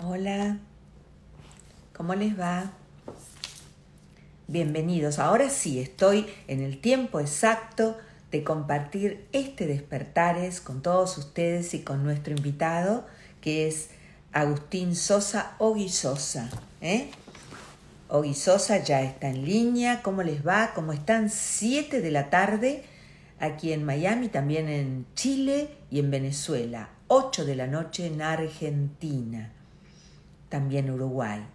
Hola, ¿cómo les va? Bienvenidos. Ahora sí, estoy en el tiempo exacto de compartir este Despertares con todos ustedes y con nuestro invitado, que es Agustín Sosa Ogui Sosa. Ogui Sosa ya está en línea. ¿Cómo les va? ¿Cómo están? 7 de la tarde aquí en Miami, también en Chile y en Venezuela. 8 de la noche en Argentina, también Uruguay.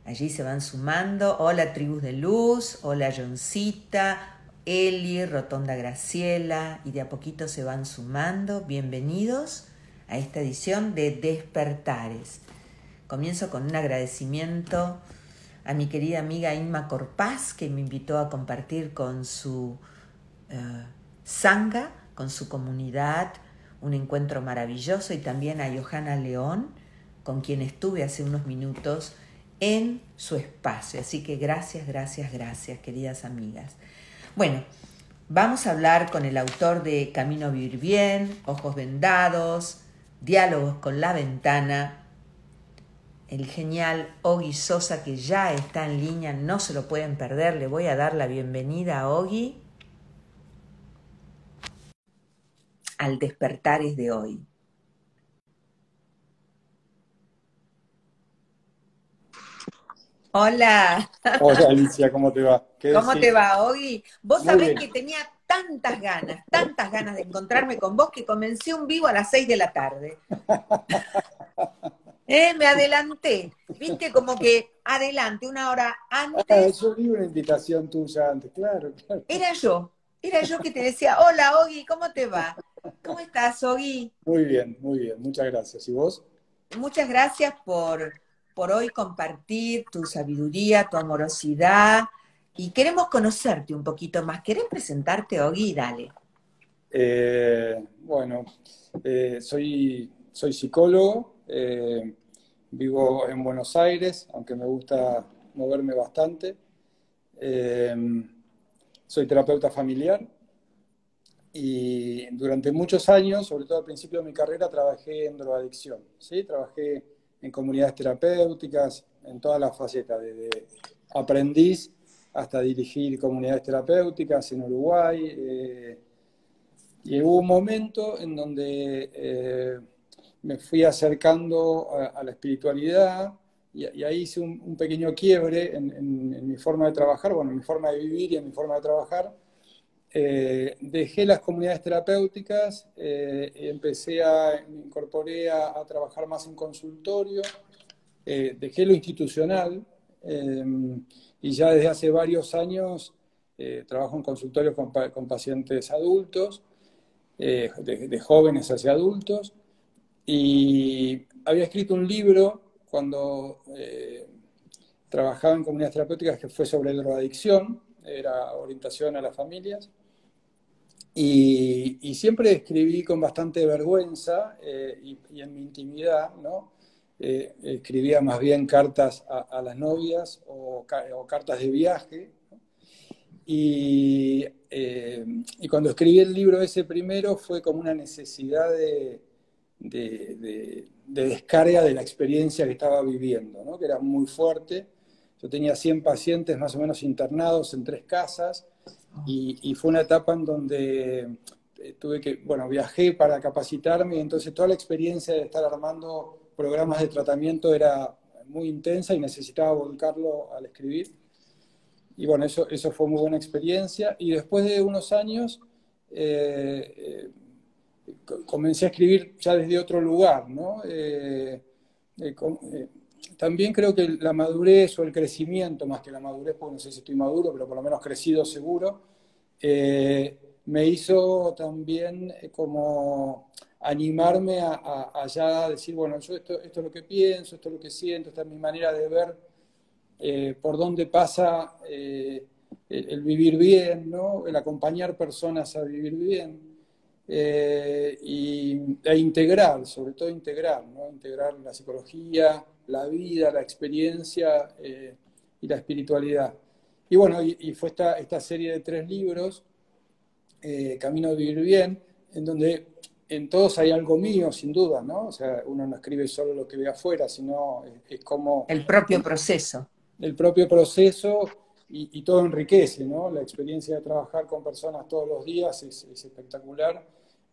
Allí se van sumando. Hola Tribus de Luz, hola Johncita, Eli, Rotonda Graciela, y de a poquito se van sumando. Bienvenidos a esta edición de Despertares. Comienzo con un agradecimiento a mi querida amiga Inma Corpaz, que me invitó a compartir con su sangha, con su comunidad, un encuentro maravilloso, y también a Johanna León, con quien estuve hace unos minutos en su espacio. Así que gracias, gracias, gracias, queridas amigas. Bueno, vamos a hablar con el autor de Camino a Vivir Bien, Ojos Vendados, Diálogos con la Ventana, el genial Ogui Sosa, que ya está en línea, no se lo pueden perder. Le voy a dar la bienvenida a Ogui al Despertares de hoy. Hola, Hola Alicia, ¿cómo te va? ¿Qué ¿cómo te decís? va, Ogui? Vos Muy sabés bien. que tenía tantas ganas de encontrarme con vos, que comencé un vivo a las 6 de la tarde. Me adelanté, viste, como que adelante, una hora Ah, antes, yo vi una invitación tuya antes, claro, claro. era yo que te decía, hola, Ogui, ¿cómo te va? ¿Cómo estás, Ogui? Muy bien, muchas gracias. ¿Y vos? Muchas gracias por hoy compartir tu sabiduría, tu amorosidad, y queremos conocerte un poquito más. ¿Querés presentarte, Ogui? Dale. Bueno, soy psicólogo, vivo en Buenos Aires, aunque me gusta moverme bastante. Eh, Soy terapeuta familiar y durante muchos años, sobre todo al principio de mi carrera, trabajé en drogadicción, ¿sí? Trabajé en comunidades terapéuticas, en todas las facetas, desde aprendiz hasta dirigir comunidades terapéuticas en Uruguay. Y hubo un momento en donde me fui acercando a la espiritualidad y ahí hice un pequeño quiebre en mi forma de trabajar, bueno, en mi forma de vivir y en mi forma de trabajar. Dejé las comunidades terapéuticas, me incorporé a trabajar más en consultorio, dejé lo institucional eh, y ya desde hace varios años trabajo en consultorios con pacientes adultos, de jóvenes hacia adultos, y había escrito un libro cuando trabajaba en comunidades terapéuticas que fue sobre drogadicción, era orientación a las familias. Y siempre escribí con bastante vergüenza y en mi intimidad, ¿no? Escribía más bien cartas a las novias o cartas de viaje. ¿No? Y cuando escribí el libro ese primero fue como una necesidad de descarga de la experiencia que estaba viviendo, ¿no? Que era muy fuerte. Yo tenía 100 pacientes más o menos internados en 3 casas y fue una etapa en donde tuve que, bueno, viajé para capacitarme y entonces toda la experiencia de estar armando programas de tratamiento era muy intensa y necesitaba volcarlo al escribir. Y bueno, eso fue muy buena experiencia. Y después de unos años comencé a escribir ya desde otro lugar, ¿no? Eh, con- eh, También creo que la madurez o el crecimiento, más que la madurez, porque no sé si estoy maduro, pero por lo menos crecido seguro, me hizo también como animarme a ya decir, bueno, yo esto es lo que pienso, esto es lo que siento, esta es mi manera de ver por dónde pasa el vivir bien, ¿no? El acompañar personas a vivir bien e integrar, sobre todo integrar, ¿no? Integrar la psicología, la vida, la experiencia y la espiritualidad. Y bueno, y fue esta serie de 3 libros, Camino a Vivir Bien, en donde en todos hay algo mío, sin duda, ¿no? O sea, uno no escribe solo lo que ve afuera, sino es como El propio proceso. el propio proceso y todo enriquece, ¿no? La experiencia de trabajar con personas todos los días es espectacular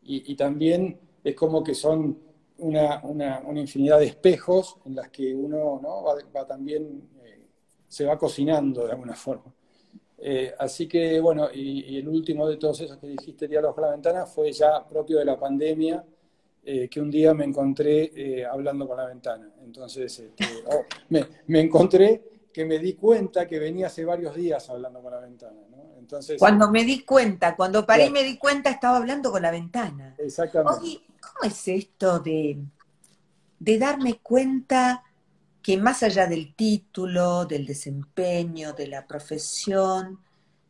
y también es como que son una infinidad de espejos en las que uno, ¿no? va también, se va cocinando de alguna forma. Así que, bueno, y el último de todos esos que dijiste, Diálogos con la Ventana, fue ya propio de la pandemia, que un día me encontré hablando con la ventana. Entonces, me encontré que me di cuenta que venía hace varios días hablando con la ventana, ¿no? Entonces, Cuando me di cuenta, cuando paré y claro, me di cuenta, estaba hablando con la ventana. exactamente. Oye, ¿cómo es esto de darme cuenta que más allá del título, del desempeño, de la profesión,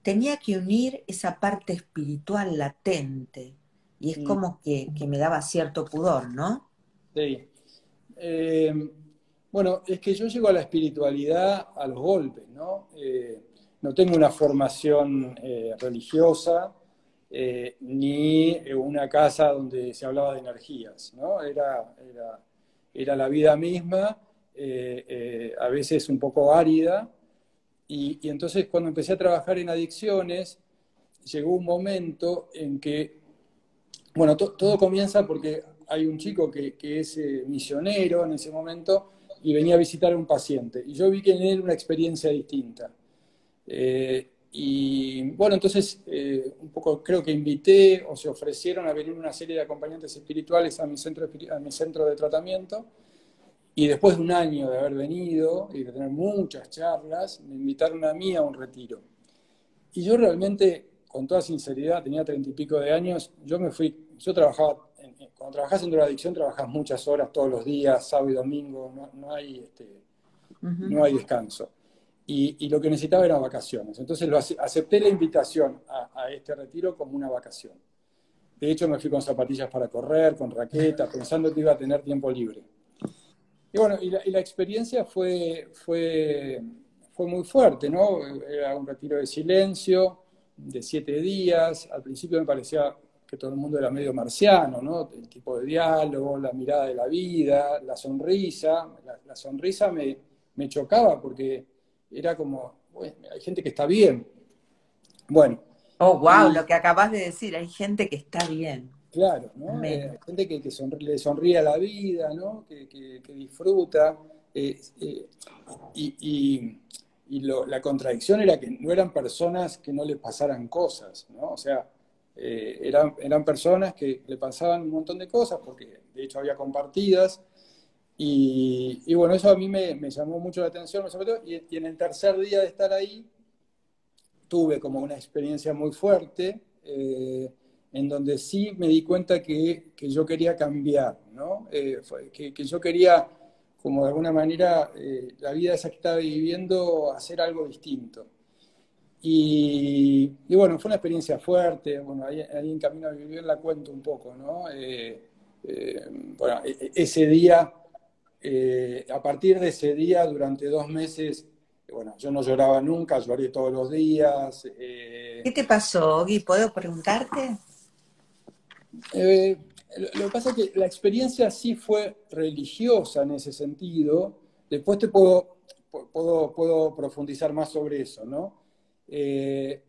tenía que unir esa parte espiritual latente? Y es Mm, como que me daba cierto pudor, ¿no? sí. Eh, bueno, es que yo llego a la espiritualidad a los golpes, ¿no? No tengo una formación religiosa, ni una casa donde se hablaba de energías, ¿no? Era la vida misma, a veces un poco árida, y entonces cuando empecé a trabajar en adicciones, llegó un momento en que bueno, todo comienza porque hay un chico que es misionero en ese momento y venía a visitar a un paciente. Y yo vi que en él una experiencia distinta. Y bueno, entonces un poco creo que invité o se ofrecieron a venir una serie de acompañantes espirituales a a mi centro de tratamiento. Y después de un año de haber venido y de tener muchas charlas, me invitaron a mí a un retiro. Y yo realmente, con toda sinceridad, tenía 30 y pico de años, yo me fui, yo trabajaba, cuando trabajas en drogadicción trabajas muchas horas todos los días, sábado y domingo, Ujú. no hay descanso. Y lo que necesitaba eran vacaciones. Entonces acepté la invitación a este retiro como una vacación. De hecho, me fui con zapatillas para correr, con raqueta, pensando que iba a tener tiempo libre. Y bueno, y la experiencia fue muy fuerte, ¿no? Era un retiro de silencio, de 7 días. Al principio me parecía que todo el mundo era medio marciano, ¿no? El tipo de diálogo, la mirada de la vida, la sonrisa. La sonrisa me chocaba porque era como, bueno, hay gente que está bien. Bueno, Oh, wow, y lo que acabas de decir, hay gente que está bien. claro, ¿no? Amén. Hay gente que le sonríe a la vida, ¿no? Que disfruta. Y, y- la contradicción era que no eran personas que no les pasaran cosas, ¿no? O sea, eran personas que le pasaban un montón de cosas, porque de hecho había compartidas, y bueno, eso a mí me llamó mucho la atención, sobre todo, y en el tercer día de estar ahí, tuve como una experiencia muy fuerte, en donde sí me di cuenta que yo quería cambiar, ¿no? Que yo quería, como de alguna manera, la vida esa que estaba viviendo, hacer algo distinto. Y bueno, fue una experiencia fuerte, bueno, ahí en Camino a Vivir la cuento un poco, ¿no? Bueno, ese día, a partir de ese día, durante 2 meses, bueno, yo no lloraba nunca, lloré todos los días. ¿Qué te pasó, Gui? ¿Puedo preguntarte? Eh, lo que pasa es que la experiencia sí fue religiosa en ese sentido. Después puedo profundizar más sobre eso, ¿no? Eh,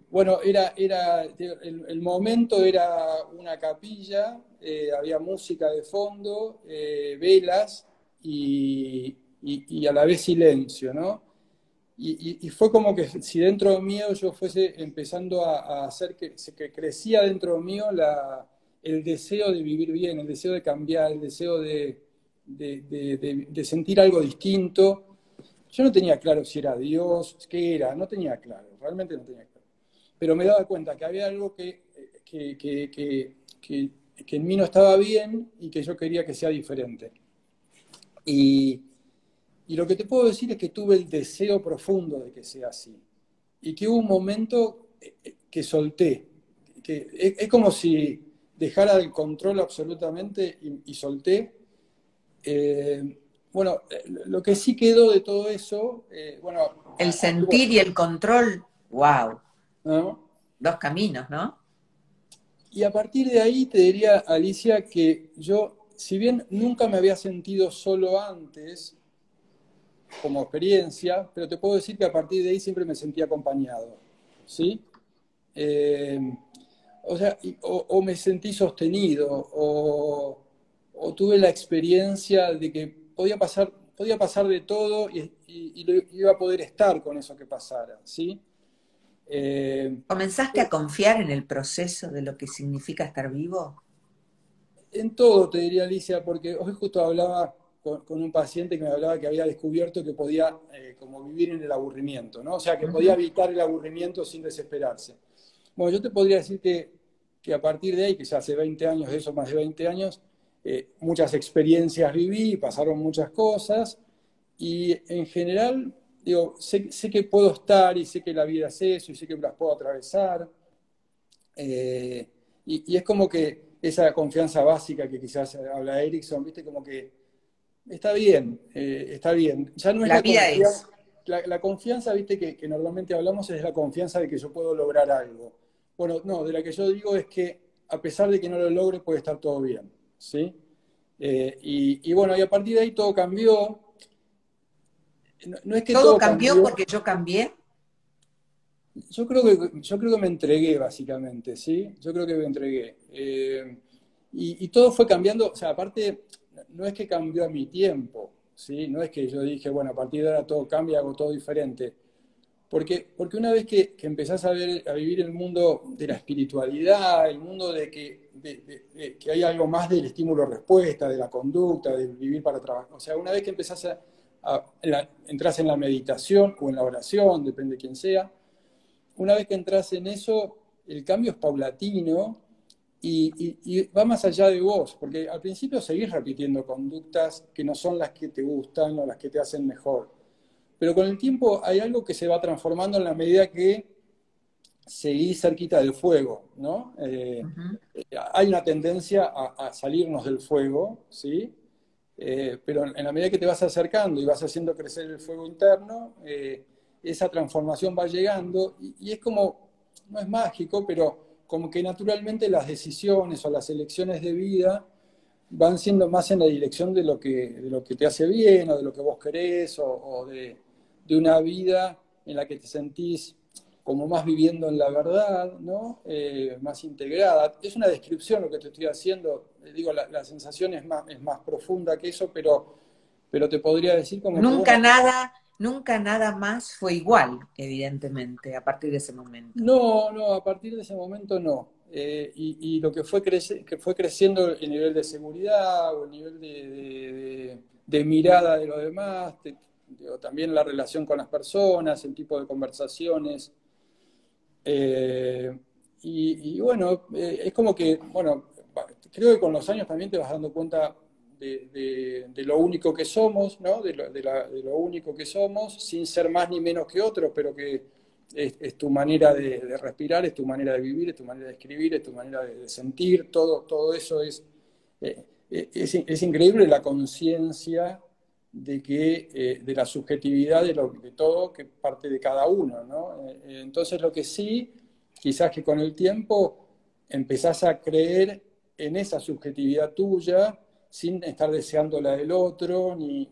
bueno, el momento era una capilla, había música de fondo, velas y a la vez silencio, ¿no? Y fue como que si dentro mío yo fuese empezando a hacer que crecía dentro mío el deseo de vivir bien, el deseo de cambiar, el deseo de sentir algo distinto. Yo no tenía claro si era Dios, qué era, no tenía claro, realmente no tenía claro. Pero me daba cuenta que había algo que, que, que, que, que en mí no estaba bien y que yo quería que sea diferente. Y, y lo que te puedo decir es que tuve el deseo profundo de que sea así. Y que hubo un momento que solté. Que es como si dejara el control absolutamente y solté. Bueno, lo que sí quedó de todo eso, bueno, El sentir y el control, wow, ¿no? dos caminos, ¿no? y a partir de ahí te diría, Alicia, que yo, si bien nunca me había sentido solo antes, como experiencia, pero te puedo decir que a partir de ahí siempre me sentí acompañado, ¿sí? Eh, o sea, o me sentí sostenido, o tuve la experiencia de que podía pasar de todo iba a poder estar con eso que pasara, ¿sí? Eh, ¿Comenzaste a confiar en el proceso de lo que significa estar vivo? En todo, te diría Alicia, porque hoy justo hablaba con un paciente que me hablaba que había descubierto que podía como vivir en el aburrimiento, ¿no? O sea, que podía Ujú. evitar el aburrimiento sin desesperarse. Bueno, yo te podría decir que a partir de ahí, que ya hace 20 años de eso, más de 20 años, muchas experiencias viví, pasaron muchas cosas, y en general, digo, sé que puedo estar y sé que la vida es eso, y sé que las puedo atravesar, eh, y es como que esa confianza básica que quizás habla Erickson, ¿viste? Como que está bien, está bien. Ya no es La la vida confianza, es. la confianza, ¿viste? Que normalmente hablamos es la confianza de que yo puedo lograr algo. Bueno, no, de la que yo digo es que a pesar de que no lo logre, puede estar todo bien, ¿sí? Y bueno, y a partir de ahí todo cambió. No, no es que Todo todo cambió cambió, porque yo cambié. yo creo que me entregué, básicamente, ¿sí? Yo creo que me entregué. Y todo fue cambiando, o sea, aparte, no es que cambió a mi tiempo, ¿sí? No es que yo dije, bueno, a partir de ahora todo cambia, hago todo diferente. Porque una vez que empezás a vivir el mundo de la espiritualidad, el mundo de de que hay algo más del estímulo-respuesta, de la conducta, de vivir para trabajar, o sea, una vez que empezás entras en la meditación o en la oración, depende de quién sea, una vez que entras en eso, el cambio es paulatino y va más allá de vos, porque al principio seguís repitiendo conductas que no son las que te gustan o las que te hacen mejor. Pero con el tiempo hay algo que se va transformando en la medida que seguís cerquita del fuego, ¿no? Ujú. Hay una tendencia a salirnos del fuego, ¿sí? Pero en la medida que te vas acercando y vas haciendo crecer el fuego interno, esa transformación va llegando y es como, no es mágico, pero como que naturalmente las decisiones o las elecciones de vida van siendo más en la dirección de lo que te hace bien o de lo que vos querés o de una vida en la que te sentís como más viviendo en la verdad, ¿no? Más integrada. Es una descripción lo que te estoy haciendo, digo, la sensación es más profunda que eso, pero te podría decir como que, bueno, Nunca nada más fue igual, evidentemente, a partir de ese momento. no, a partir de ese momento no. Y lo que que fue creciendo el nivel de seguridad o el nivel de mirada de los demás, digo, también la relación con las personas, el tipo de conversaciones. Eh, y bueno, es como que, bueno, creo que con los años también te vas dando cuenta de lo único que somos, ¿no? De lo único que somos, sin ser más ni menos que otros, pero que es tu manera de respirar, es tu manera de vivir, es tu manera de escribir, es tu manera de sentir, todo eso es increíble la conciencia de que de la subjetividad de todo que parte de cada uno, ¿no? Entonces lo que sí, quizás que con el tiempo empezás a creer en esa subjetividad tuya sin estar deseando la del otro, Ni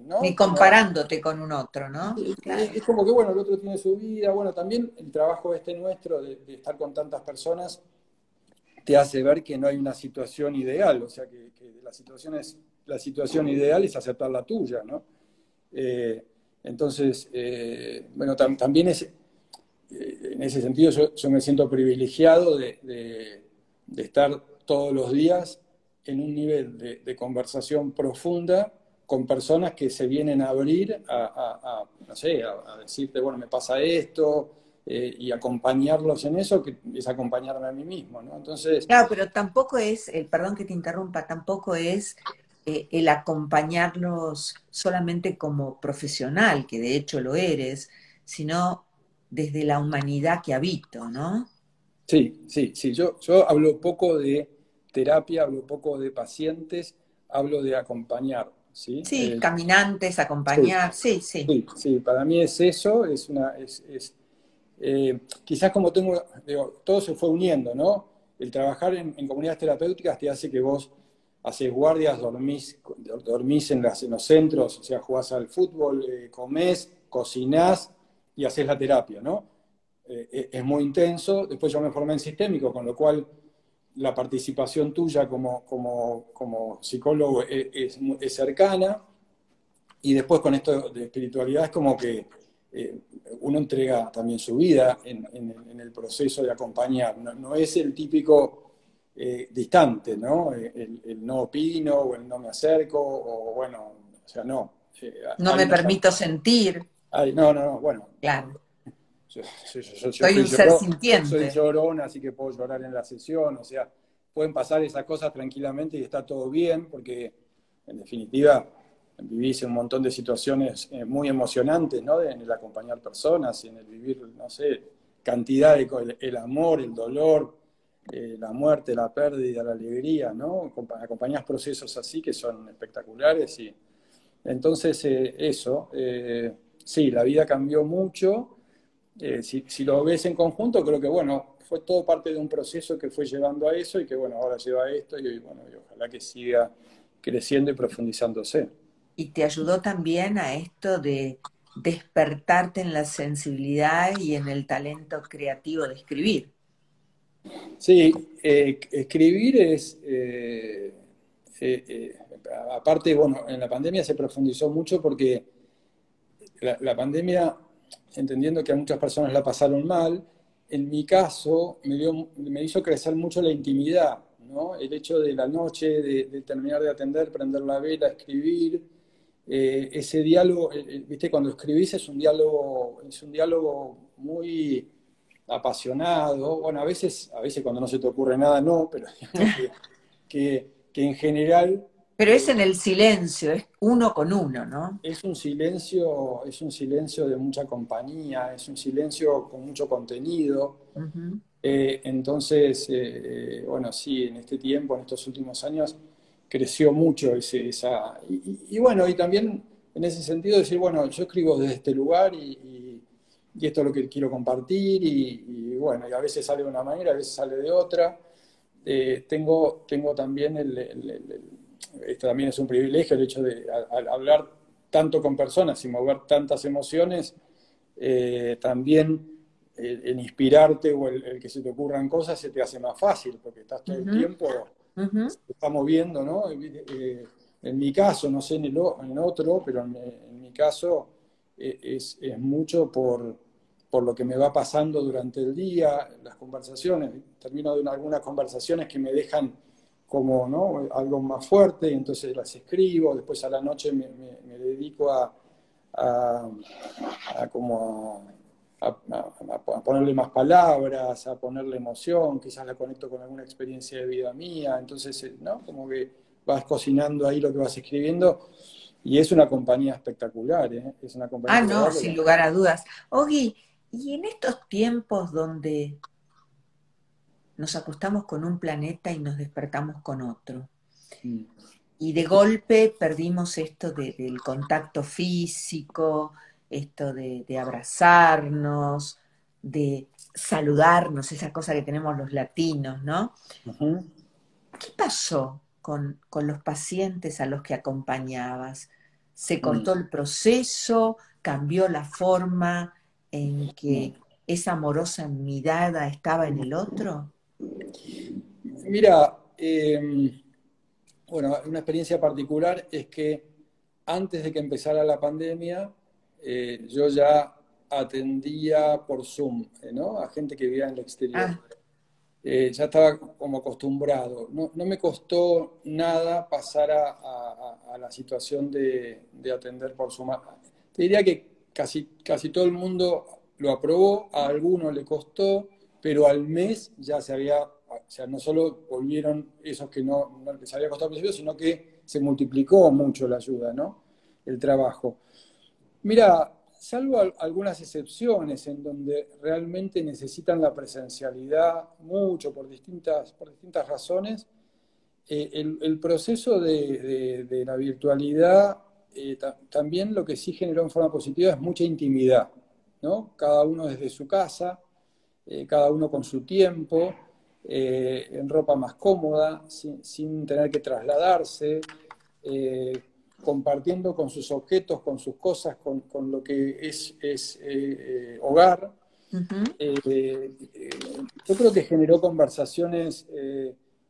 ¿no? Como, comparándote con un otro, ¿no? Claro. es como que, bueno, el otro tiene su vida, bueno, también el trabajo este nuestro de estar con tantas personas te hace ver que no hay una situación ideal, o sea, que la situación ideal es aceptar la tuya, ¿no? Eh, entonces, bueno, también en ese sentido yo me siento privilegiado de estar todos los días en un nivel de conversación profunda con personas que se vienen a abrir no sé, a decirte, bueno, me pasa esto, y acompañarlos en eso, que es acompañarme a mí mismo, ¿no? Entonces, Claro, pero tampoco es, perdón que te interrumpa, tampoco es el acompañarlos solamente como profesional, que de hecho lo eres, sino desde la humanidad que habito, ¿no? sí, yo hablo poco de terapia, hablo poco de pacientes, hablo de acompañar, ¿sí? Sí, caminantes, Sí, acompañar, sí, sí. sí, para mí es eso, quizás como tengo, digo, todo se fue uniendo, ¿no? el trabajar en comunidades terapéuticas te hace que vos haces guardias, dormís en los centros, o sea, jugás al fútbol, comés, cocinás y haces la terapia, ¿no? Es muy intenso. Después yo me formé en sistémico, con lo cual la participación tuya como psicólogo es cercana. Y después con esto de espiritualidad es como que uno entrega también su vida en el proceso de acompañar. No, no es el típico distante, ¿no? El no opino o el no me acerco, o bueno, o sea, no. No me permito sentir. No, no, no, bueno. Claro. Yo Soy un ser soy sintiente. llorón, así que puedo llorar en la sesión, o sea, pueden pasar esas cosas tranquilamente y está todo bien, porque en definitiva vivís un montón de situaciones muy emocionantes, ¿no? En el acompañar personas y en el vivir, no sé, cantidad de el amor, el dolor, la muerte, la pérdida, la alegría, ¿no? Acompañás procesos así que son espectaculares y entonces eso, sí, la vida cambió mucho. Si lo ves en conjunto, creo que bueno, fue todo parte de un proceso que fue llevando a eso y que bueno, ahora lleva a esto y bueno, y ojalá que siga creciendo y profundizándose. Y te ayudó también a esto de despertarte en la sensibilidad y en el talento creativo de escribir. Sí, escribir es, aparte, bueno, en la pandemia se profundizó mucho porque la pandemia, entendiendo que a muchas personas la pasaron mal, en mi caso me hizo crecer mucho la intimidad, ¿no? El hecho de la noche, de terminar de atender, prender la vela, escribir, ese diálogo, viste, cuando escribís es un diálogo muy apasionado. Bueno, a veces cuando no se te ocurre nada, no, pero digamos que en general Pero es en el silencio, es uno con uno, ¿no? es un silencio de mucha compañía, es un silencio con mucho contenido. Ujú. Entonces, bueno, sí, en este tiempo, en estos últimos años, creció mucho y bueno, y también en ese sentido decir, bueno, yo escribo desde este lugar y esto es lo que quiero compartir y bueno, y a veces sale de una manera, a veces sale de otra. Tengo también esto también es un privilegio, el hecho de al hablar tanto con personas y mover tantas emociones, también el inspirarte o el que se te ocurran cosas se te hace más fácil, porque estás todo el Ujú, tiempo, ujú. se está moviendo, ¿no? En mi caso, no sé en otro, pero en mi caso es mucho por lo que me va pasando durante el día, las conversaciones. Termino de algunas conversaciones que me dejan como, ¿no? Algo más fuerte, y entonces las escribo, después a la noche me dedico a, como a ponerle más palabras, a ponerle emoción, quizás la conecto con alguna experiencia de vida mía, entonces, ¿no? Como que vas cocinando ahí lo que vas escribiendo y es una compañía espectacular, ¿eh? Es una compañía Ah, no, espectacular sin porque lugar a dudas. Ogi, y en estos tiempos donde nos acostamos con un planeta y nos despertamos con otro, mm, y de golpe perdimos esto del contacto físico, esto de abrazarnos, de saludarnos, esa cosa que tenemos los latinos, ¿no? ujú, ¿Qué pasó con los pacientes a los que acompañabas? ¿Se mm. cortó el proceso? ¿Cambió la forma en Mm. que esa amorosa mirada estaba en el otro? Mira, bueno, una experiencia particular es que antes de que empezara la pandemia, yo ya atendía por Zoom, ¿no? A gente que vivía en el exterior. Ah, Ya estaba como acostumbrado. No, no me costó nada pasar a la situación de atender por Zoom. Te diría que casi todo el mundo lo aprobó, a algunos le costó, pero al mes ya se había, o sea, no solo volvieron esos que no les había costado al principio, sino que se multiplicó mucho la ayuda, ¿no? El trabajo. Mira, salvo algunas excepciones en donde realmente necesitan la presencialidad mucho por distintas razones, el proceso de la virtualidad también lo que sí generó en forma positiva es mucha intimidad, ¿no? Cada uno desde su casa, cada uno con su tiempo. en ropa más cómoda, sin tener que trasladarse, compartiendo con sus objetos, con sus cosas, con lo que es hogar. Ujú. Yo creo que generó conversaciones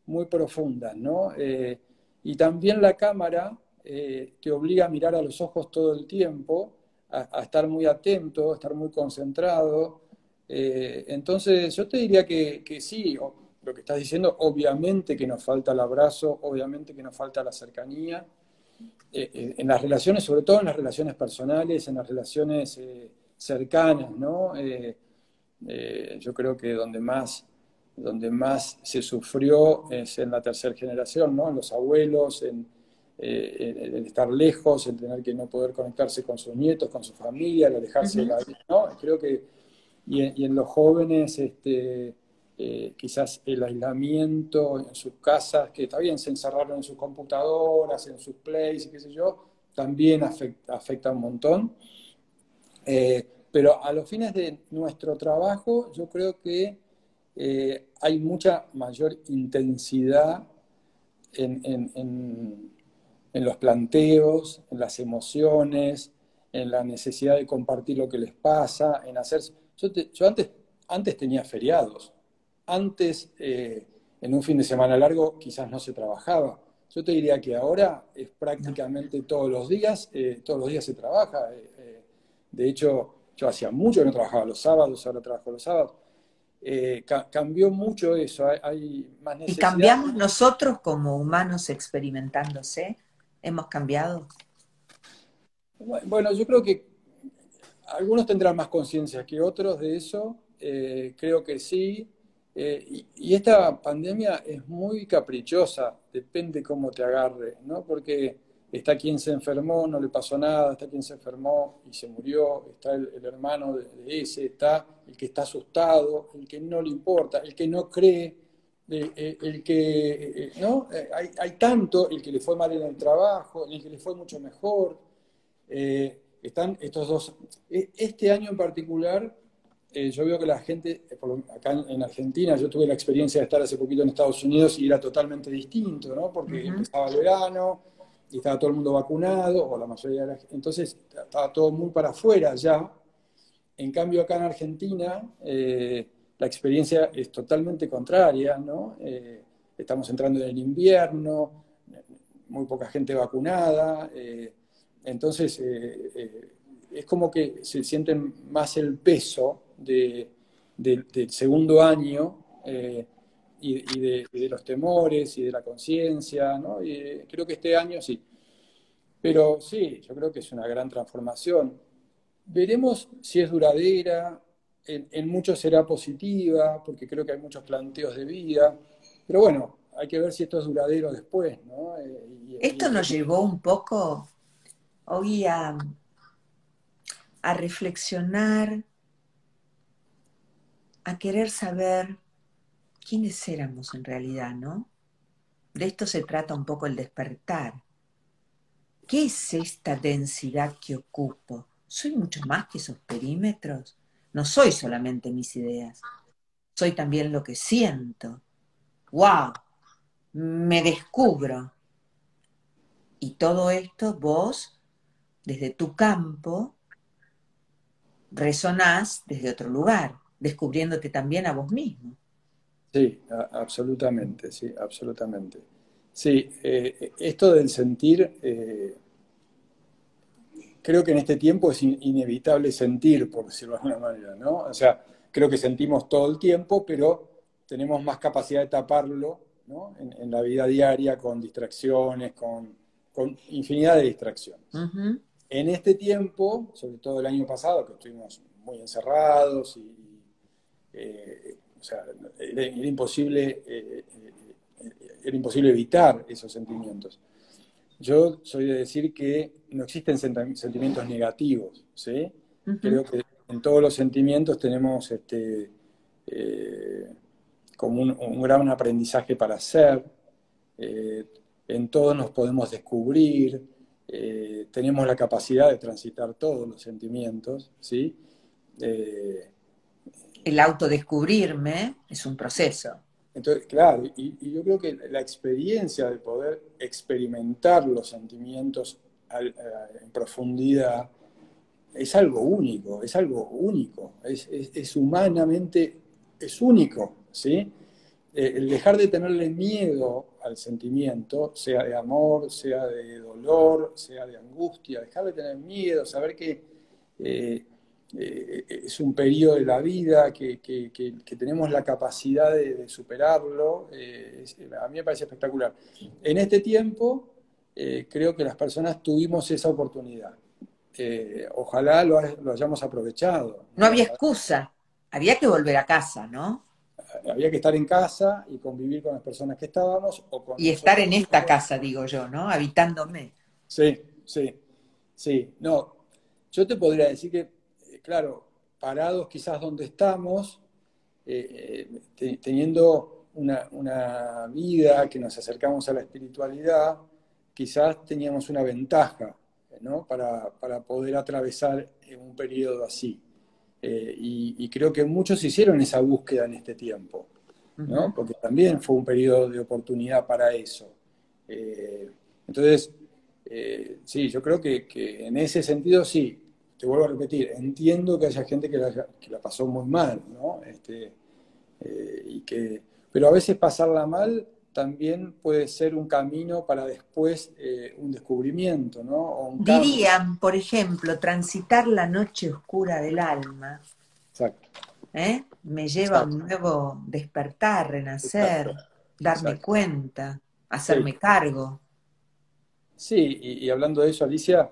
muy profundas, ¿no? Y también la cámara te obliga a mirar a los ojos todo el tiempo, a estar muy atento, a estar muy concentrado. Entonces, yo te diría que sí, lo que estás diciendo, obviamente que nos falta el abrazo, obviamente que nos falta la cercanía, en las relaciones, sobre todo en las relaciones personales, en las relaciones cercanas, ¿no? Yo creo que donde más se sufrió es en la tercera generación, ¿no? En los abuelos, en estar lejos, en tener que no poder conectarse con sus nietos, con su familia, el alejarse de Ujú. la vida, ¿no? Creo que, y en los jóvenes, quizás el aislamiento en sus casas, que está bien, se encerraron en sus computadoras, en sus plays, y qué sé yo, también afecta un montón. Pero a los fines de nuestro trabajo, yo creo que hay mucha mayor intensidad en los planteos, en las emociones, en la necesidad de compartir lo que les pasa, en hacer... Yo antes tenía feriados, antes en un fin de semana largo quizás no se trabajaba. Yo te diría que ahora es No. prácticamente todos los días se trabaja. De hecho, yo hacía mucho que no trabajaba los sábados, ahora trabajo los sábados. Cambió mucho eso, hay más ¿Y necesidad. cambiamos nosotros como humanos experimentándose? ¿Hemos cambiado? Bueno, yo creo que algunos tendrán más conciencia que otros de eso, creo que sí. Y esta pandemia es muy caprichosa, depende cómo te agarre, ¿no? Porque está quien se enfermó, no le pasó nada, está quien se enfermó y se murió, está el hermano de ese, está el que está asustado, el que no le importa, el que no cree, el que, ¿no? Hay tanto, el que le fue mal en el trabajo, el que le fue mucho mejor. Están estos dos. Este año en particular, yo veo que la gente, acá en Argentina, yo tuve la experiencia de estar hace poquito en Estados Unidos y era totalmente distinto, ¿no? Porque Ujú. empezaba el verano y estaba todo el mundo vacunado, o la mayoría de la gente. Entonces estaba todo muy para afuera ya. En cambio, acá en Argentina, la experiencia es totalmente contraria, ¿no? Estamos entrando en el invierno, muy poca gente vacunada. Entonces, es como que se sienten más el peso del segundo año y de los temores y de la conciencia, ¿no? Y creo que este año sí. Pero sí, yo creo que es una gran transformación. Veremos si es duradera, en muchos será positiva, porque creo que hay muchos planteos de vida, pero bueno, hay que ver si esto es duradero después, ¿no? Esto nos llevó un poco hoy a reflexionar, a querer saber quiénes éramos en realidad, ¿no? De esto se trata un poco el despertar. ¿Qué es esta densidad que ocupo? ¿Soy mucho más que esos perímetros? No soy solamente mis ideas, soy también lo que siento. ¡Wow! Me descubro. Y todo esto vos, desde tu campo, resonás desde otro lugar, descubriéndote también a vos mismo. Sí, absolutamente, sí, absolutamente. Sí, esto del sentir, creo que en este tiempo es inevitable sentir, por decirlo de alguna manera, ¿no? O sea, creo que sentimos todo el tiempo, pero tenemos más capacidad de taparlo, ¿no? En la vida diaria, con distracciones, con infinidad de distracciones. Ujú. En este tiempo, sobre todo el año pasado, que estuvimos muy encerrados o sea, era imposible evitar esos sentimientos. Yo soy de decir que no existen sentimientos negativos, ¿sí? Ujú. Creo que en todos los sentimientos tenemos eh, como un gran aprendizaje para hacer, eh, en todos nos podemos descubrir, tenemos la capacidad de transitar todos los sentimientos, ¿sí? Eh, El autodescubrirme es un proceso. Entonces, claro, y yo creo que la experiencia de poder experimentar los sentimientos en profundidad es algo único, es algo único, es humanamente, es único, ¿sí? El dejar de tenerle miedo al sentimiento, sea de amor, sea de dolor, sea de angustia, dejar de tener miedo, saber que eh, es un periodo de la vida, que tenemos la capacidad de superarlo, a mí me parece espectacular. En este tiempo, creo que las personas tuvimos esa oportunidad. Ojalá lo hayamos aprovechado, No ¿no? había excusa, había que volver a casa, ¿no? Había que estar en casa y convivir con las personas que estábamos o con Y estar nosotros en esta mismos. casa, digo yo, ¿no? Habitándome. Sí, sí, sí. No, yo te podría decir que, claro, parados quizás donde estamos, teniendo una vida que nos acercamos a la espiritualidad, quizás teníamos una ventaja, ¿no? Para poder atravesar un periodo así. Y creo que muchos hicieron esa búsqueda en este tiempo, ¿no? Ujú. Porque también fue un periodo de oportunidad para eso. Eh, entonces, sí, yo creo que en ese sentido sí, te vuelvo a repetir, entiendo que haya gente que la pasó muy mal, ¿no? Pero a veces pasarla mal también puede ser un camino para después un descubrimiento, ¿no? O un cambio. Dirían, por ejemplo, transitar la noche oscura del alma, Exacto, ¿eh? Me lleva a un exacto, nuevo despertar, renacer, exacto, darme exacto. cuenta, Sí, hacerme cargo. sí, y hablando de eso, Alicia,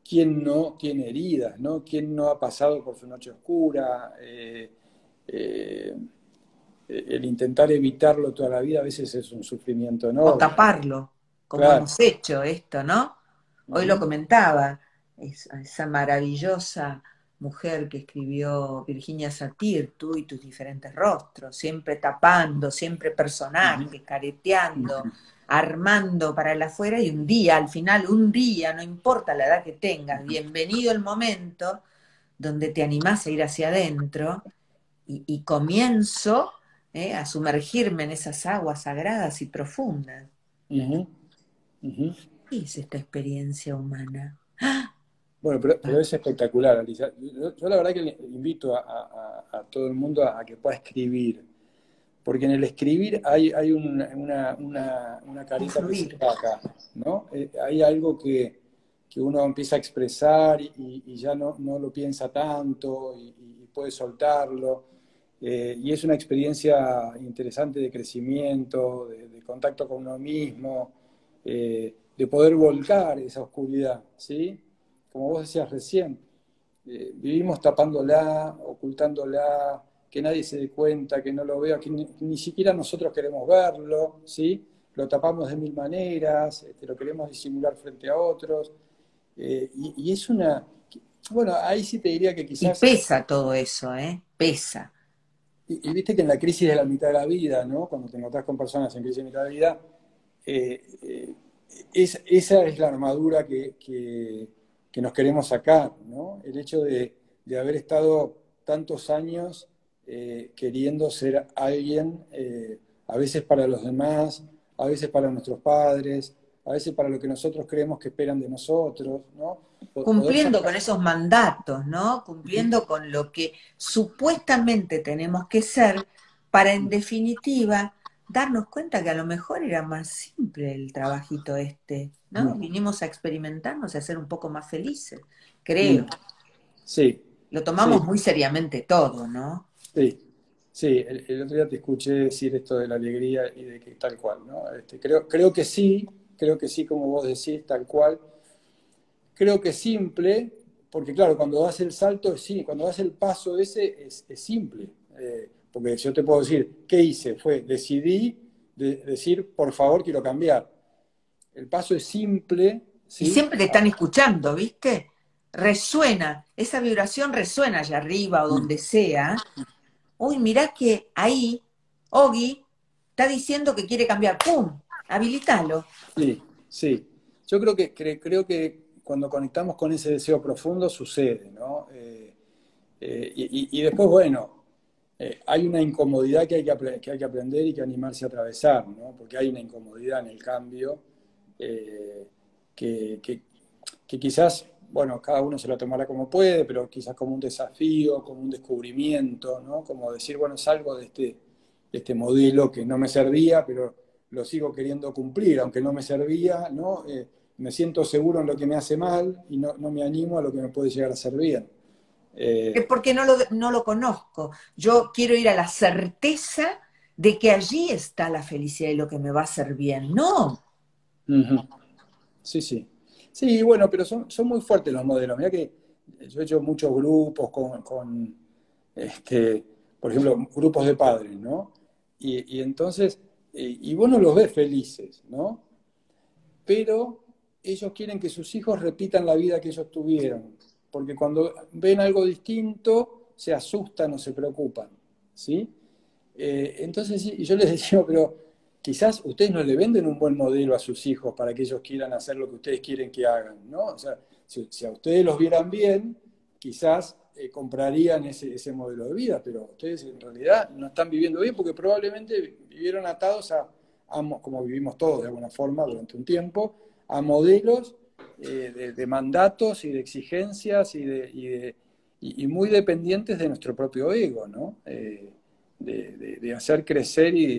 ¿quién no tiene heridas, ¿no? ¿Quién no ha pasado por su noche oscura? Eh, el intentar evitarlo toda la vida a veces es un sufrimiento O enorme. taparlo, como Claro. hemos hecho esto, ¿no? Hoy lo Ujú, comentaba, esa maravillosa mujer que escribió Virginia Satir, tú y tus diferentes rostros, siempre tapando, siempre ujú, personajes, careteando, ujú, armando para el afuera y un día, al final, un día, no importa la edad que tengas, bienvenido el momento donde te animás a ir hacia adentro y comienzo a sumergirme en esas aguas sagradas y profundas. ujú, ujú. ¿Qué es esta experiencia humana? Bueno, pero es espectacular, Alicia. Yo la verdad que le invito a todo el mundo a que pueda escribir, porque en el escribir hay una Un careta que se fluir. saca, ¿no? Hay algo que uno empieza a expresar y ya no lo piensa tanto y puede soltarlo. Y es una experiencia interesante de crecimiento, de contacto con uno mismo, de poder volcar esa oscuridad, ¿sí? Como vos decías recién, vivimos tapándola, ocultándola, que nadie se dé cuenta, que no lo vea, que ni siquiera nosotros queremos verlo, ¿sí? Lo tapamos de mil maneras, lo queremos disimular frente a otros, y es bueno, ahí sí te diría que Y quizás, pesa todo eso, ¿eh? Pesa. y viste que en la crisis de la mitad de la vida, ¿no? Cuando te encontrás con personas en crisis de mitad de la vida, eh, eh, esa es la armadura que nos queremos sacar, ¿no? El hecho de haber estado tantos años queriendo ser alguien, a veces para los demás, a veces para nuestros padres, a veces para lo que nosotros creemos que esperan de nosotros, ¿no? Poder Cumpliendo sacar. con esos mandatos, ¿no? Cumpliendo con lo que supuestamente tenemos que ser para, en definitiva, darnos cuenta que a lo mejor era más simple el trabajito este, ¿no? Vinimos a experimentarnos y a ser un poco más felices, Mm, creo. sí, Lo sí, tomamos muy seriamente todo, ¿no? sí. Sí, el otro día te escuché decir esto de la alegría y de que tal cual, ¿no? Creo que sí, como vos decís, tal cual. Creo que es simple, porque claro, cuando das el salto, sí, cuando das el paso ese es simple. Porque yo te puedo decir, ¿qué hice? Decidí decir, por favor, quiero cambiar. El paso es simple, Y ¿sí? siempre te están escuchando, ¿viste? Resuena, esa vibración resuena allá arriba o donde sea. Uy, mirá que ahí Ogi está diciendo que quiere cambiar. ¡Pum! Habilitalo. Sí, sí. Yo creo que cuando conectamos con ese deseo profundo sucede, ¿no? Y después, bueno. hay una incomodidad que hay que aprender y que animarse a atravesar, ¿no? Porque hay una incomodidad en el cambio que, que- que quizás, bueno, cada uno se lo tomará como puede, pero quizás como un desafío, como un descubrimiento, ¿no? Como decir, bueno, salgo de este modelo que no me servía, pero lo sigo queriendo cumplir, aunque no me servía, ¿no? Me siento seguro en lo que me hace mal y no me animo a lo que me puede llegar a hacer bien. Es Eh, porque no lo conozco. Yo quiero ir a la certeza de que allí está la felicidad y lo que me va a hacer bien. No, Ujú. Sí, sí. Sí, bueno, pero son muy fuertes los modelos. Mirá que yo he hecho muchos grupos este, por ejemplo, grupos de padres, ¿no? Y entonces, y vos no los ves felices, ¿no? Pero ellos quieren que sus hijos repitan la vida que ellos tuvieron, porque cuando ven algo distinto, se asustan o se preocupan, ¿sí? Entonces, sí, y yo les decía, pero quizás ustedes no le venden un buen modelo a sus hijos para que ellos quieran hacer lo que ustedes quieren que hagan, ¿no? O sea, si a ustedes los vieran bien, quizás comprarían ese modelo de vida, pero ustedes en realidad no están viviendo bien porque probablemente vivieron atados como vivimos todos de alguna forma durante un tiempo, a modelos de mandatos y de exigencias y muy dependientes de nuestro propio ego, ¿no? De hacer crecer y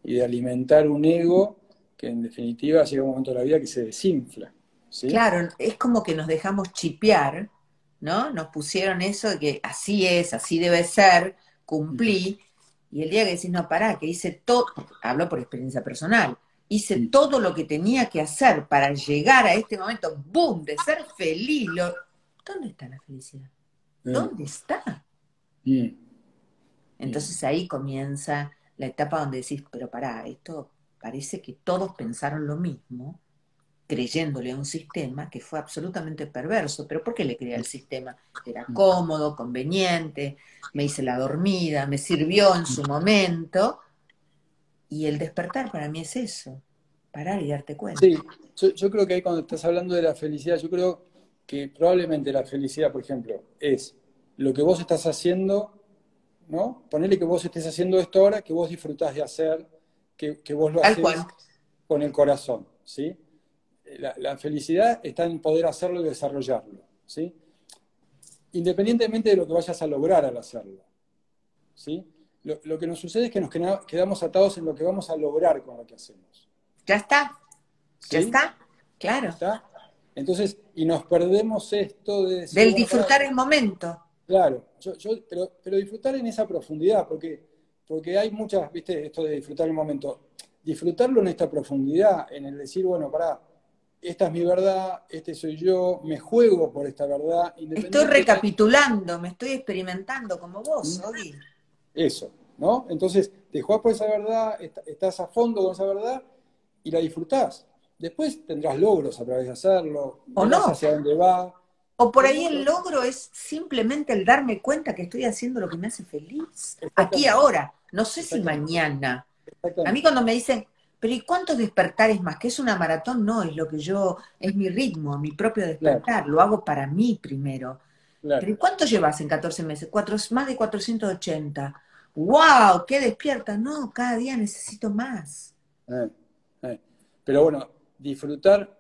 de alimentar un ego que en definitiva llega un momento de la vida que se desinfla, ¿sí? claro, es como que nos dejamos chipear, ¿no? Nos pusieron eso de que así es, así debe ser, cumplí, y el día que decís, no, pará, que hice todo, hablo por experiencia personal, hice todo lo que tenía que hacer para llegar a este momento, boom, de ser feliz. ¿Dónde está la felicidad? Mm, ¿Dónde está? mm, mm. Entonces ahí comienza la etapa donde decís, pero pará, esto parece que todos pensaron lo mismo, creyéndole a un sistema que fue absolutamente perverso. ¿Pero por qué le creé al sistema? Era cómodo, conveniente, me hice la dormida, me sirvió en su momento, y el despertar para mí es eso, parar y darte cuenta. Sí, yo creo que ahí cuando estás hablando de la felicidad, yo creo que probablemente la felicidad, por ejemplo, es lo que vos estás haciendo, ¿no? Ponele que vos estés haciendo esto ahora, que vos disfrutás de hacer, que vos lo Tal cual. haces con el corazón, ¿sí? La felicidad está en poder hacerlo y desarrollarlo, ¿sí? Independientemente de lo que vayas a lograr al hacerlo, ¿sí? Lo que nos sucede es que nos quedamos atados en lo que vamos a lograr con lo que hacemos, Ya ¿sí? está, claro. ¿Está? Entonces, y nos perdemos esto de decir, Del bueno, pará, disfrutar el momento. claro, pero disfrutar en esa profundidad, porque hay muchas, viste, esto de disfrutar el momento, disfrutarlo en esta profundidad, en el decir, bueno, pará, esta es mi verdad, este soy yo, me juego por esta verdad, Estoy independientemente recapitulando, me estoy experimentando como vos, de Odi. eso, ¿no? Entonces, te jugás por esa verdad, estás a fondo con esa verdad y la disfrutás. Después tendrás logros a través de hacerlo, ¿O verás no? hacia dónde va, O por ahí pero el logro es simplemente el darme cuenta que estoy haciendo lo que me hace feliz. Aquí exactamente, ahora, no sé si exactamente, mañana. A mí exactamente. cuando me dicen, pero ¿y cuántos despertares más? Que es una maratón, no, es lo que yo, es mi ritmo, mi propio Claro, despertar, lo hago para mí primero. claro. Pero ¿y cuánto llevas en 14 meses? Más de 480. ¡Wow! ¡Qué despierta! No, cada día necesito más. Eh, eh. Pero bueno, disfrutar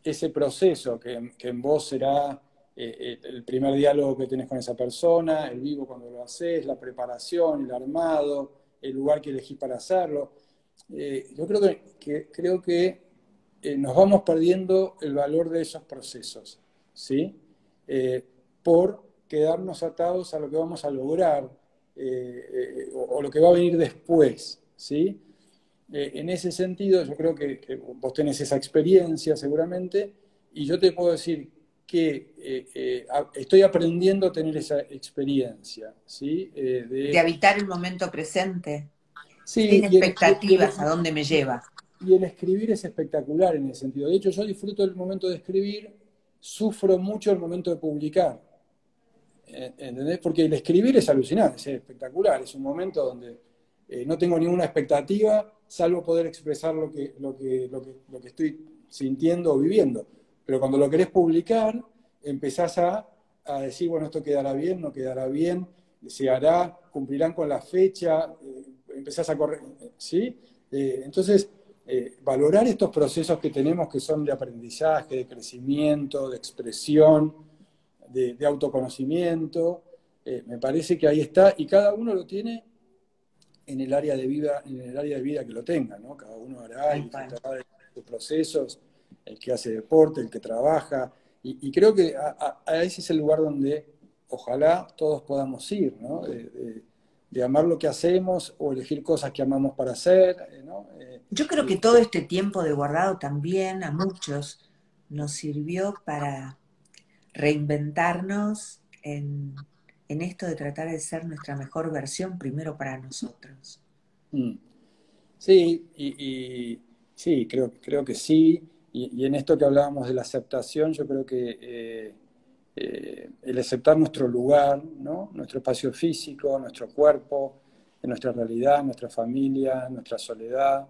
ese proceso que en vos será el primer diálogo que tenés con esa persona, el vivo cuando lo haces, la preparación, el armado, el lugar que elegís para hacerlo. Yo creo que nos vamos perdiendo el valor de esos procesos, ¿sí? Eh, por quedarnos atados a lo que vamos a lograr o lo que va a venir después, ¿sí? En ese sentido, yo creo que vos tenés esa experiencia seguramente, y yo te puedo decir que estoy aprendiendo a tener esa experiencia, ¿sí? De habitar el momento presente, sin Sí, expectativas, ¿a dónde me lleva? y el escribir es espectacular en ese sentido. De hecho, yo disfruto el momento de escribir, sufro mucho el momento de publicar. ¿Entendés? Porque el escribir es alucinante, es espectacular, es un momento donde no tengo ninguna expectativa, salvo poder expresar lo que estoy sintiendo o viviendo. Pero cuando lo querés publicar, empezás a decir, bueno, esto quedará bien, no quedará bien, se hará, cumplirán con la fecha, empezás a correr, ¿sí? Entonces, valorar estos procesos que tenemos que son de aprendizaje, de crecimiento, de expresión, de autoconocimiento, me parece que ahí está, y cada uno lo tiene en el área de vida, en el área de vida que lo tenga, ¿no? Cada uno hará y disfrutará de sus procesos, el que hace deporte, el que trabaja, y creo que a ese es el lugar donde ojalá todos podamos ir, ¿no? De amar lo que hacemos o elegir cosas que amamos para hacer, ¿no? Yo creo que todo este tiempo de guardado también a muchos nos sirvió para reinventarnos en esto de tratar de ser nuestra mejor versión primero para nosotros. Sí, sí, creo que sí. Y en esto que hablábamos de la aceptación, yo creo que el aceptar nuestro lugar, ¿no? Nuestro espacio físico, nuestro cuerpo, nuestra realidad, nuestra familia, nuestra soledad,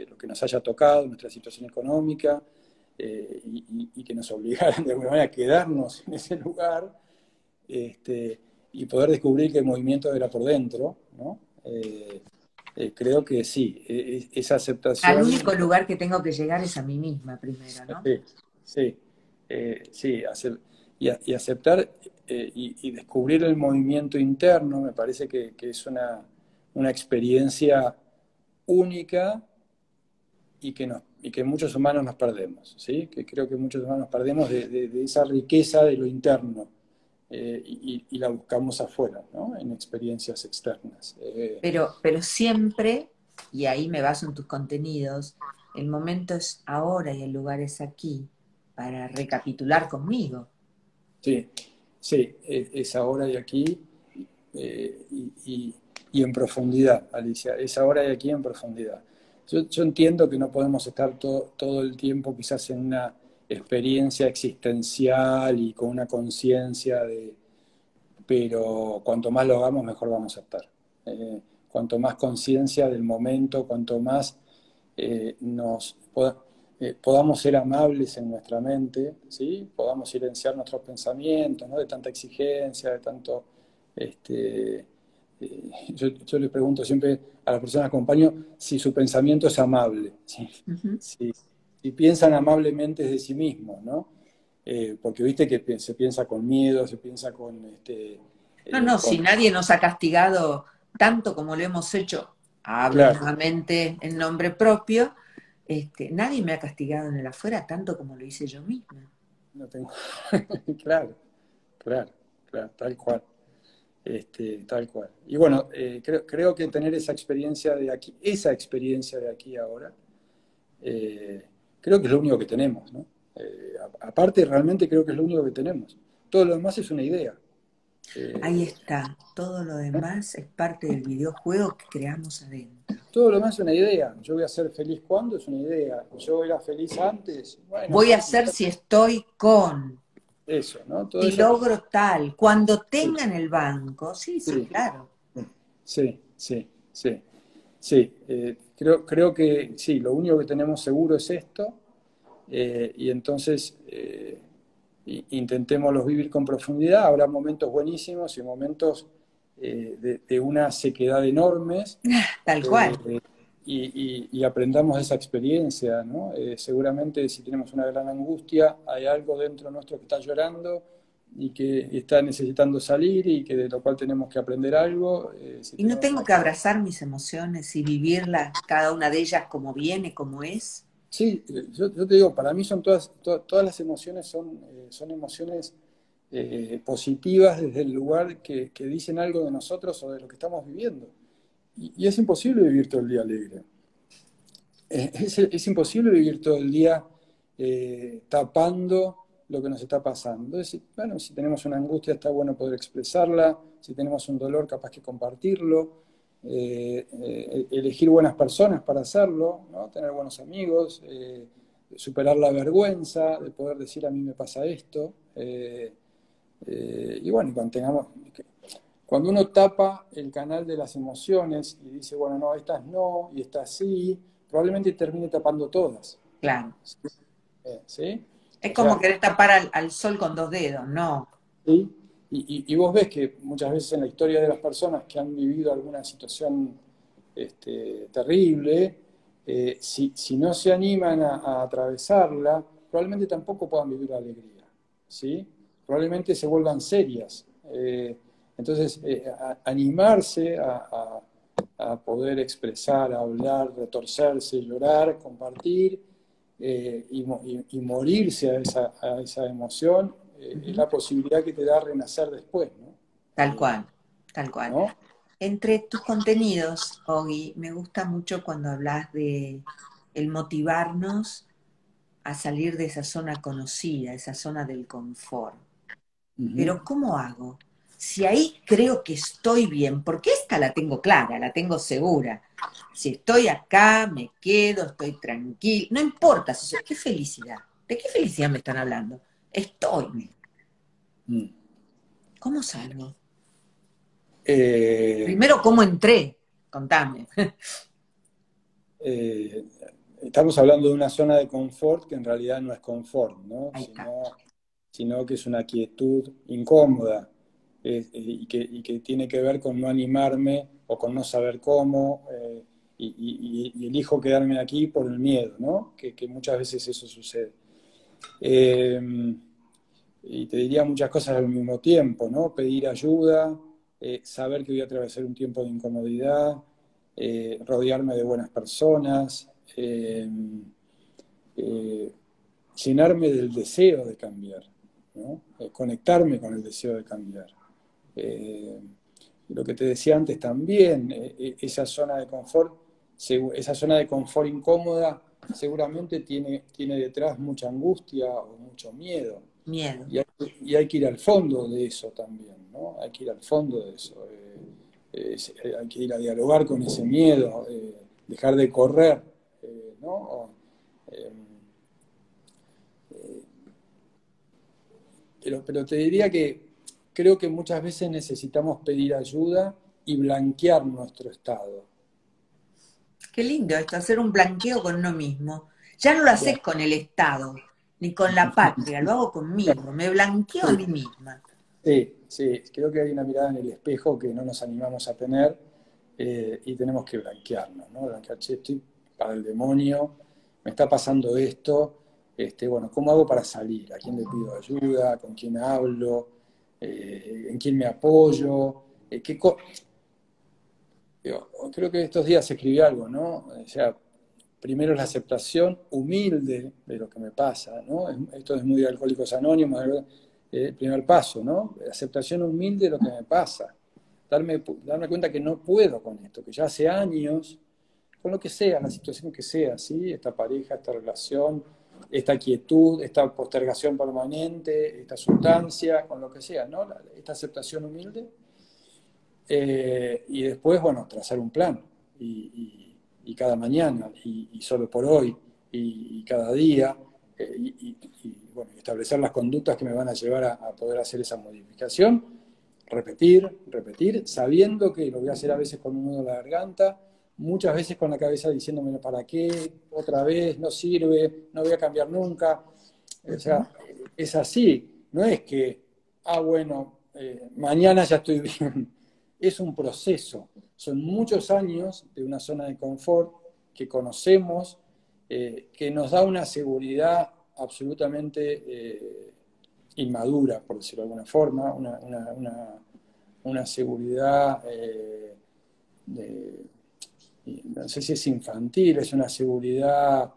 lo que nos haya tocado, nuestra situación económica, y que nos obligaran de alguna manera a quedarnos en ese lugar, y poder descubrir que el movimiento era por dentro, ¿no? Creo que sí, esa Al aceptación. único lugar que tengo que llegar es a mí misma primero, ¿no? Sí, sí, sí, y aceptar y descubrir el movimiento interno me parece que es una experiencia única y que muchos humanos nos perdemos, ¿sí? Que creo que muchos humanos nos perdemos de esa riqueza de lo interno, y la buscamos afuera, ¿no? En experiencias externas. Pero siempre, y ahí me baso en tus contenidos, el momento es ahora y el lugar es aquí, para recapitular conmigo. Sí, sí, es ahora y aquí, y en profundidad, Alicia, es ahora y aquí en profundidad. Yo entiendo que no podemos estar todo el tiempo quizás en una experiencia existencial y con una conciencia pero cuanto más lo hagamos, mejor vamos a estar. Cuanto más conciencia del momento, cuanto más podamos ser amables en nuestra mente, ¿sí? Podamos silenciar nuestros pensamientos, ¿no? De tanta exigencia, de tanto. Yo le pregunto siempre a las personas que acompaño si su pensamiento es amable, ¿sí? Ujú. Si piensan amablemente de sí mismos, ¿no? Porque viste que se piensa con miedo, se piensa con. No, no, si Con nadie nos ha castigado tanto como lo hemos hecho, hablo claro, nuevamente en nombre propio, nadie me ha castigado en el afuera tanto como lo hice yo misma. no tengo. Claro, claro, claro, tal cual. Tal cual. Y bueno, creo que tener esa experiencia de aquí ahora, eh, creo que es lo único que tenemos, ¿no? Aparte, realmente creo que es lo único que tenemos. Todo lo demás es una idea. Ahí Eh, está, todo lo demás es parte del videojuego que creamos adentro. Todo lo demás es una idea. Yo voy a ser feliz cuando es una idea. Yo era feliz antes. Bueno, Voy a hacer si estoy con, eso, ¿no? Todo si eso. logro tal, cuando Sí, tenga en el banco, sí, sí, sí, claro. sí, sí, sí. Sí, creo que sí, lo único que tenemos seguro es esto, y entonces intentémoslos vivir con profundidad. Habrá momentos buenísimos y momentos de una sequedad enormes, Tal eh, cual. y aprendamos de esa experiencia, ¿no? Seguramente si tenemos una gran angustia, hay algo dentro nuestro que está llorando y que está necesitando salir y que de lo cual tenemos que aprender algo. Si Y no tenemos tengo una. que abrazar mis emociones y vivirlas, cada una de ellas como viene, como es. Sí, yo te digo, para mí son todas las emociones son emociones positivas desde el lugar que dicen algo de nosotros o de lo que estamos viviendo. Y es imposible vivir todo el día alegre. Es imposible vivir todo el día tapando lo que nos está pasando. Entonces, bueno, si tenemos una angustia está bueno poder expresarla, si tenemos un dolor capaz que compartirlo, elegir buenas personas para hacerlo, ¿no? Tener buenos amigos, superar la vergüenza de poder decir a mí me pasa esto. Y bueno, cuando uno tapa el canal de las emociones y dice, bueno, no, estas no y estas sí, probablemente termine tapando todas. Claro. ¿Sí? Es O como sea, querer tapar al sol con dos dedos, no. ¿sí? y vos ves que muchas veces en la historia de las personas que han vivido alguna situación terrible, si no se animan a atravesarla, probablemente tampoco puedan vivir la alegría, ¿sí? Probablemente se vuelvan serias. Entonces, animarse a poder expresar, a hablar, retorcerse, llorar, compartir y morirse a esa emoción, es la posibilidad que te da renacer después, ¿no? Tal cual, tal cual. ¿No? Entre tus contenidos, Ogi, me gusta mucho cuando hablas de el motivarnos a salir de esa zona conocida, esa zona del confort. Ujú. Pero ¿cómo hago? Si ahí creo que estoy bien, porque esta la tengo clara, la tengo segura. Si estoy acá, me quedo, estoy tranquilo, no importa, qué felicidad. ¿De qué felicidad me están hablando? Estoy. Mm. ¿Cómo salgo? Eh, Primero, ¿cómo entré? Contame. eh, Estamos hablando de una zona de confort que en realidad no es confort, ¿no? Ahí está. Sino que es una quietud incómoda, y que tiene que ver con no animarme o con no saber cómo, y elijo quedarme aquí por el miedo, ¿no? Que muchas veces eso sucede. Eh, y te diría muchas cosas al mismo tiempo, ¿no? Pedir ayuda, saber que voy a atravesar un tiempo de incomodidad, rodearme de buenas personas, eh, llenarme del deseo de cambiar, ¿no? Conectarme con el deseo de cambiar. Eh, lo que te decía antes también, esa zona de confort, esa zona de confort incómoda seguramente tiene detrás mucha angustia o mucho miedo. Miedo. Y hay que ir al fondo de eso también, ¿no? Hay que ir al fondo de eso. Hay que ir a dialogar con ese miedo, dejar de correr, ¿no? Eh, pero te diría que creo que muchas veces necesitamos pedir ayuda y blanquear nuestro estado. Qué lindo esto, hacer un blanqueo con uno mismo. Ya no lo haces con el Estado, ni con la patria, lo hago conmigo, me blanqueo a Sí, mí misma. sí, sí, creo que hay una mirada en el espejo que no nos animamos a tener, y tenemos que blanquearnos, ¿no? Blanquear, che, estoy para el demonio, me está pasando esto, bueno, ¿cómo hago para salir? ¿A quién le pido ayuda? ¿Con quién hablo? ¿En quién me apoyo? Creo que estos días escribí algo, ¿no? O sea, primero es la aceptación humilde de lo que me pasa, ¿no? Esto es muy de Alcohólicos Anónimos, el primer paso, ¿no? La aceptación humilde de lo que me pasa. Darme cuenta que no puedo con esto, que ya hace años, con lo que sea, la situación que sea, ¿sí? Esta pareja, esta relación, esta quietud, esta postergación permanente, esta sustancia, con lo que sea, ¿no? Esta aceptación humilde. Y después, bueno, trazar un plan. Y cada mañana, y solo por hoy, y cada día, bueno, establecer las conductas que me van a llevar a poder hacer esa modificación. Repetir, sabiendo que lo voy a hacer a veces con un nudo en la garganta, muchas veces con la cabeza diciéndome, ¿para qué? Otra vez, no sirve, no voy a cambiar nunca. O Ujú. sea, es así. No es que, bueno, mañana ya estoy bien. Es un proceso. Son muchos años de una zona de confort que conocemos, que nos da una seguridad absolutamente inmadura, por decirlo de alguna forma, una seguridad, de, no sé si es infantil, es una seguridad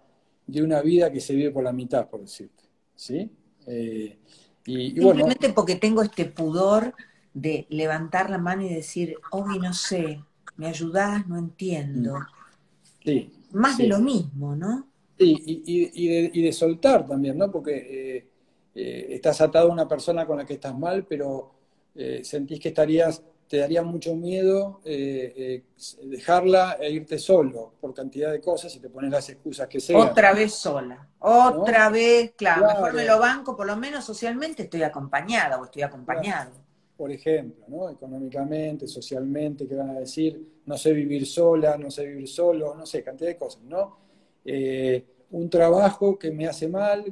de una vida que se vive por la mitad, por decirte. ¿Sí? Y bueno, Simplemente porque tengo este pudor de levantar la mano y decir, Ogi, no sé, ¿me ayudás? No entiendo. sí, Más de sí. lo mismo, ¿no? Sí, y de soltar también, ¿no? Porque estás atado a una persona con la que estás mal, pero sentís que te daría mucho miedo dejarla e irte solo por cantidad de cosas y te pones las excusas que sean, Otra vez sola, ¿no? otra vez, claro, mejor me Claro, lo banco, por lo menos socialmente estoy acompañada o estoy claro. acompañado. Por ejemplo, ¿no? Económicamente, socialmente, que van a decir, no sé vivir sola, no sé vivir solo, no sé, cantidad de cosas, ¿no? Un trabajo que me hace mal,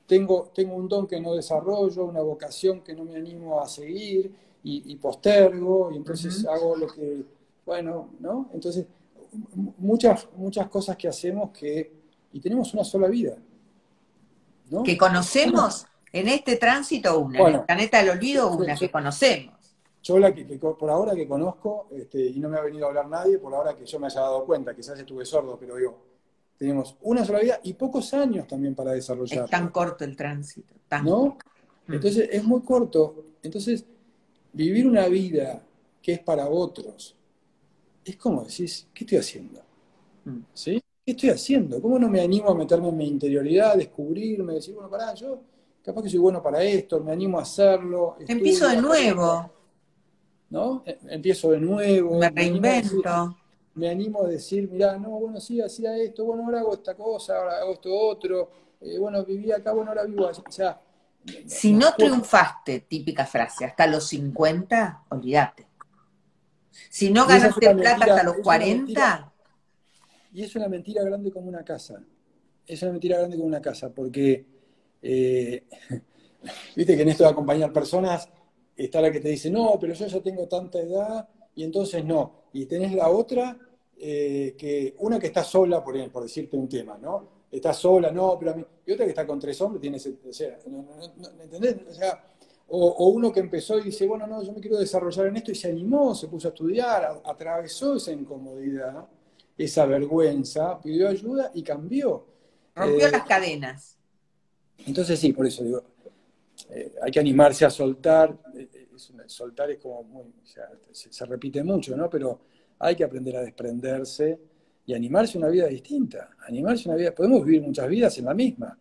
tengo un don que no desarrollo, una vocación que no me animo a seguir y postergo, y entonces hago lo que, bueno, ¿no? Entonces, muchas cosas que hacemos y tenemos una sola vida, ¿no? Que conocemos en este tránsito una, en el Bueno, planeta del olvido una, yo, que conocemos. yo la que por ahora que conozco, y no me ha venido a hablar nadie, por ahora que yo me haya dado cuenta, quizás estuve sordo, pero digo, tenemos una sola vida y pocos años también para Es tan desarrollarla, corto el tránsito, tan ¿no? corto. Entonces es muy corto. Entonces, vivir una vida que es para otros, es como decís, ¿qué estoy haciendo? ¿Sí? ¿Qué estoy haciendo? ¿Cómo no me animo a meterme en mi interioridad, a descubrirme, decir, bueno, pará, yo capaz que soy bueno para esto, me animo a hacerlo, Empiezo estudio, de aprendo, nuevo, ¿no? Empiezo de me nuevo, reinvento. me animo a decir, mirá, no, bueno, sí, hacía esto, bueno, ahora hago esta cosa, ahora hago esto otro, bueno, viví acá, bueno, ahora vivo allá. O sea, Si nos no cuesta. triunfaste, típica frase, hasta los 50, olvídate. Si no Y esa es ganaste una plata hasta mentira, los es una mentira, 40, y es una mentira grande como una casa. Es una mentira grande como una casa, porque eh, viste que en esto de acompañar personas está la que te dice, no, pero yo ya tengo tanta edad, y entonces no. Y tenés la otra, una que está sola, por decirte un tema, ¿no? Está sola, no, pero a mí. Y otra que está con 3 hombres, tiene ese. O sea, ¿entendés? O sea, o uno que empezó y dice, bueno, no, yo me quiero desarrollar en esto, y se animó, se puso a estudiar, atravesó esa incomodidad, esa vergüenza, pidió ayuda y cambió. rompió Eh, las cadenas. entonces sí, por eso digo, hay que animarse a soltar. Soltar es como muy, o sea, se repite mucho, ¿no? Pero hay que aprender a desprenderse y animarse a una vida distinta. Animarse a una vida. Podemos vivir muchas vidas en la misma.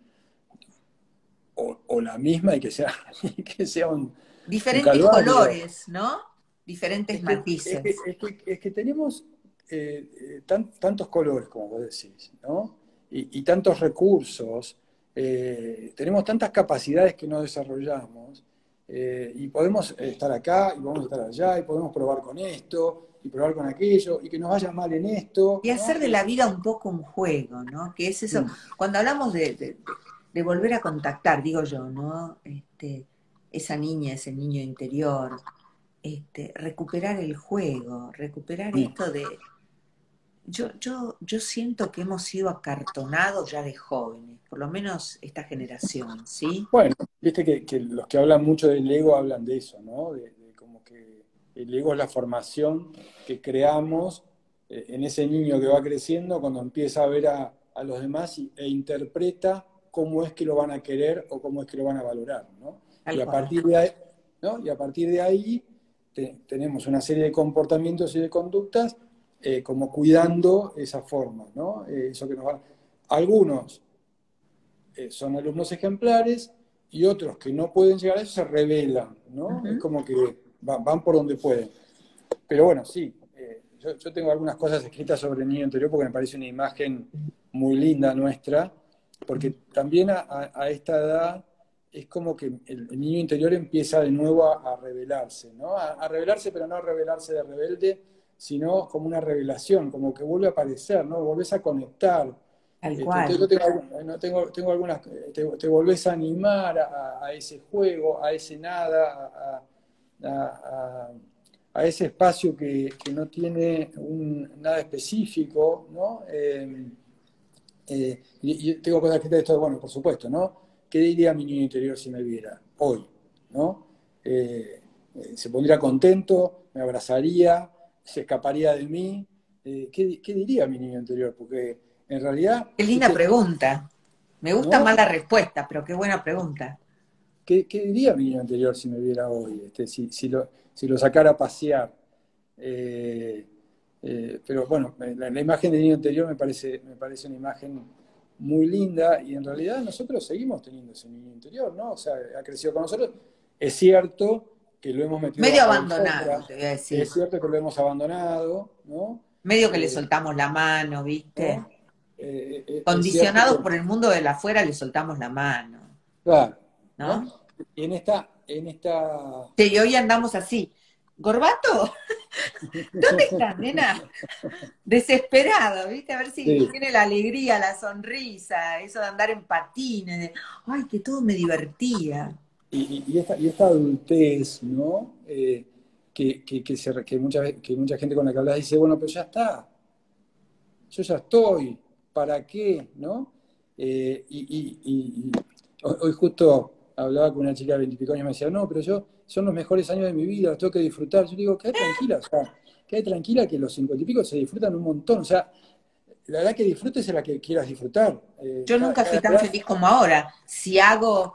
O la misma y que sea, y que sea un Diferentes calvario. colores, ¿no? Diferentes Es que, es que, matices. es que, es que tenemos tantos colores, como vos decís, ¿no? Y tantos recursos, tenemos tantas capacidades que no desarrollamos, y podemos estar acá, y podemos estar allá, y podemos probar con esto, y probar con aquello, y que nos vaya mal en esto, Y ¿no? hacer de la vida un poco un juego, ¿no? Que es eso, cuando hablamos de volver a contactar, digo yo, ¿no? Esa niña, ese niño interior, recuperar el juego, recuperar esto de... Yo siento que hemos sido acartonados ya de jóvenes, por lo menos esta generación, ¿sí? Bueno, viste que los que hablan mucho del ego hablan de eso, ¿no? De como que el ego es la formación que creamos en ese niño que va creciendo cuando empieza a ver a los demás e interpreta cómo es que lo van a querer o cómo es que lo van a valorar, ¿no? Tal Y a cual. partir de ahí, ¿no? Y a partir de ahí tenemos una serie de comportamientos y de conductas como cuidando esa forma, ¿no? Eso que nos van. Algunos son alumnos ejemplares y otros que no pueden llegar a eso se rebelan, ¿no? Es Ujú. como que van por donde pueden. Pero bueno, sí, yo tengo algunas cosas escritas sobre el niño interior porque me parece una imagen muy linda nuestra, porque también a esta edad es como que el niño interior empieza de nuevo a rebelarse, ¿no? A rebelarse, pero no a rebelarse de rebelde, sino como una revelación, como que vuelve a aparecer, ¿no? Volvés a conectar. Tal Entonces cual. yo tengo algunas, te volvés a animar a ese juego, a ese nada, a, a- a ese espacio que no tiene nada específico, ¿no? Y tengo cosas que esto, bueno, por supuesto, ¿no? ¿Qué diría mi niño interior si me viera hoy, ¿no? Se pondría contento, me abrazaría, se escaparía de mí. ¿Qué diría mi niño interior? Porque en realidad, Qué linda ¿viste? pregunta. Me gusta ¿No? más la respuesta, pero qué buena pregunta. ¿Qué diría mi niño anterior si me viera hoy? Si lo sacara a pasear. Eh, pero bueno, la imagen del niño anterior me parece una imagen muy linda y en realidad nosotros seguimos teniendo ese niño interior, ¿no? O sea, ha crecido con nosotros. Es cierto que lo hemos metido Medio bajo la alfombra, abandonado, te voy a es decir. cierto que lo hemos abandonado, ¿no? Medio que le Eh, soltamos la mano, ¿viste? ¿No? Es cierto Condicionados que, por el mundo de la afuera le soltamos la mano, claro, ¿no? ¿no? Y en esta Sí, y hoy andamos así. Gorbato, ¿dónde estás, nena? Desesperado, ¿viste? A ver si Sí. tiene la alegría, la sonrisa, eso de andar en patines, ay, que todo me divertía. Y esta adultez, ¿no? Que mucha gente con la que hablas dice, bueno, pero ya está, yo ya estoy, ¿para qué? ¿No? Hoy justo hablaba con una chica de 20 y pico años y me decía, no, pero son los mejores años de mi vida, los tengo que disfrutar. Yo digo, quédate tranquila, o sea, quédate tranquila que los 50 y pico se disfrutan un montón, o sea, la verdad que disfrutes es la que quieras disfrutar. Yo nunca fui Cada tan edad, feliz como ahora. Si hago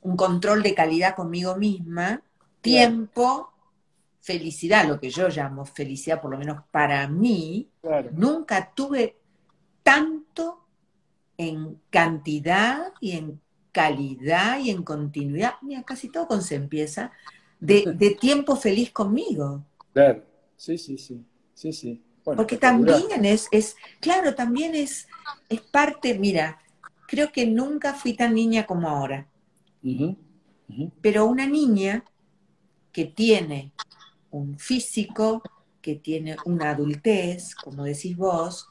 un control de calidad conmigo misma, claro, tiempo, felicidad, lo que yo llamo felicidad, por lo menos para mí, claro, nunca tuve tanto en cantidad y en calidad y en continuidad, mira, casi todo con se empieza, de tiempo feliz conmigo. claro, sí, sí, sí, sí, sí, bueno, Porque espectacular. también claro, también es parte, mira, creo que nunca fui tan niña como ahora, Ujú, ujú, pero una niña que tiene un físico, que tiene una adultez, como decís vos,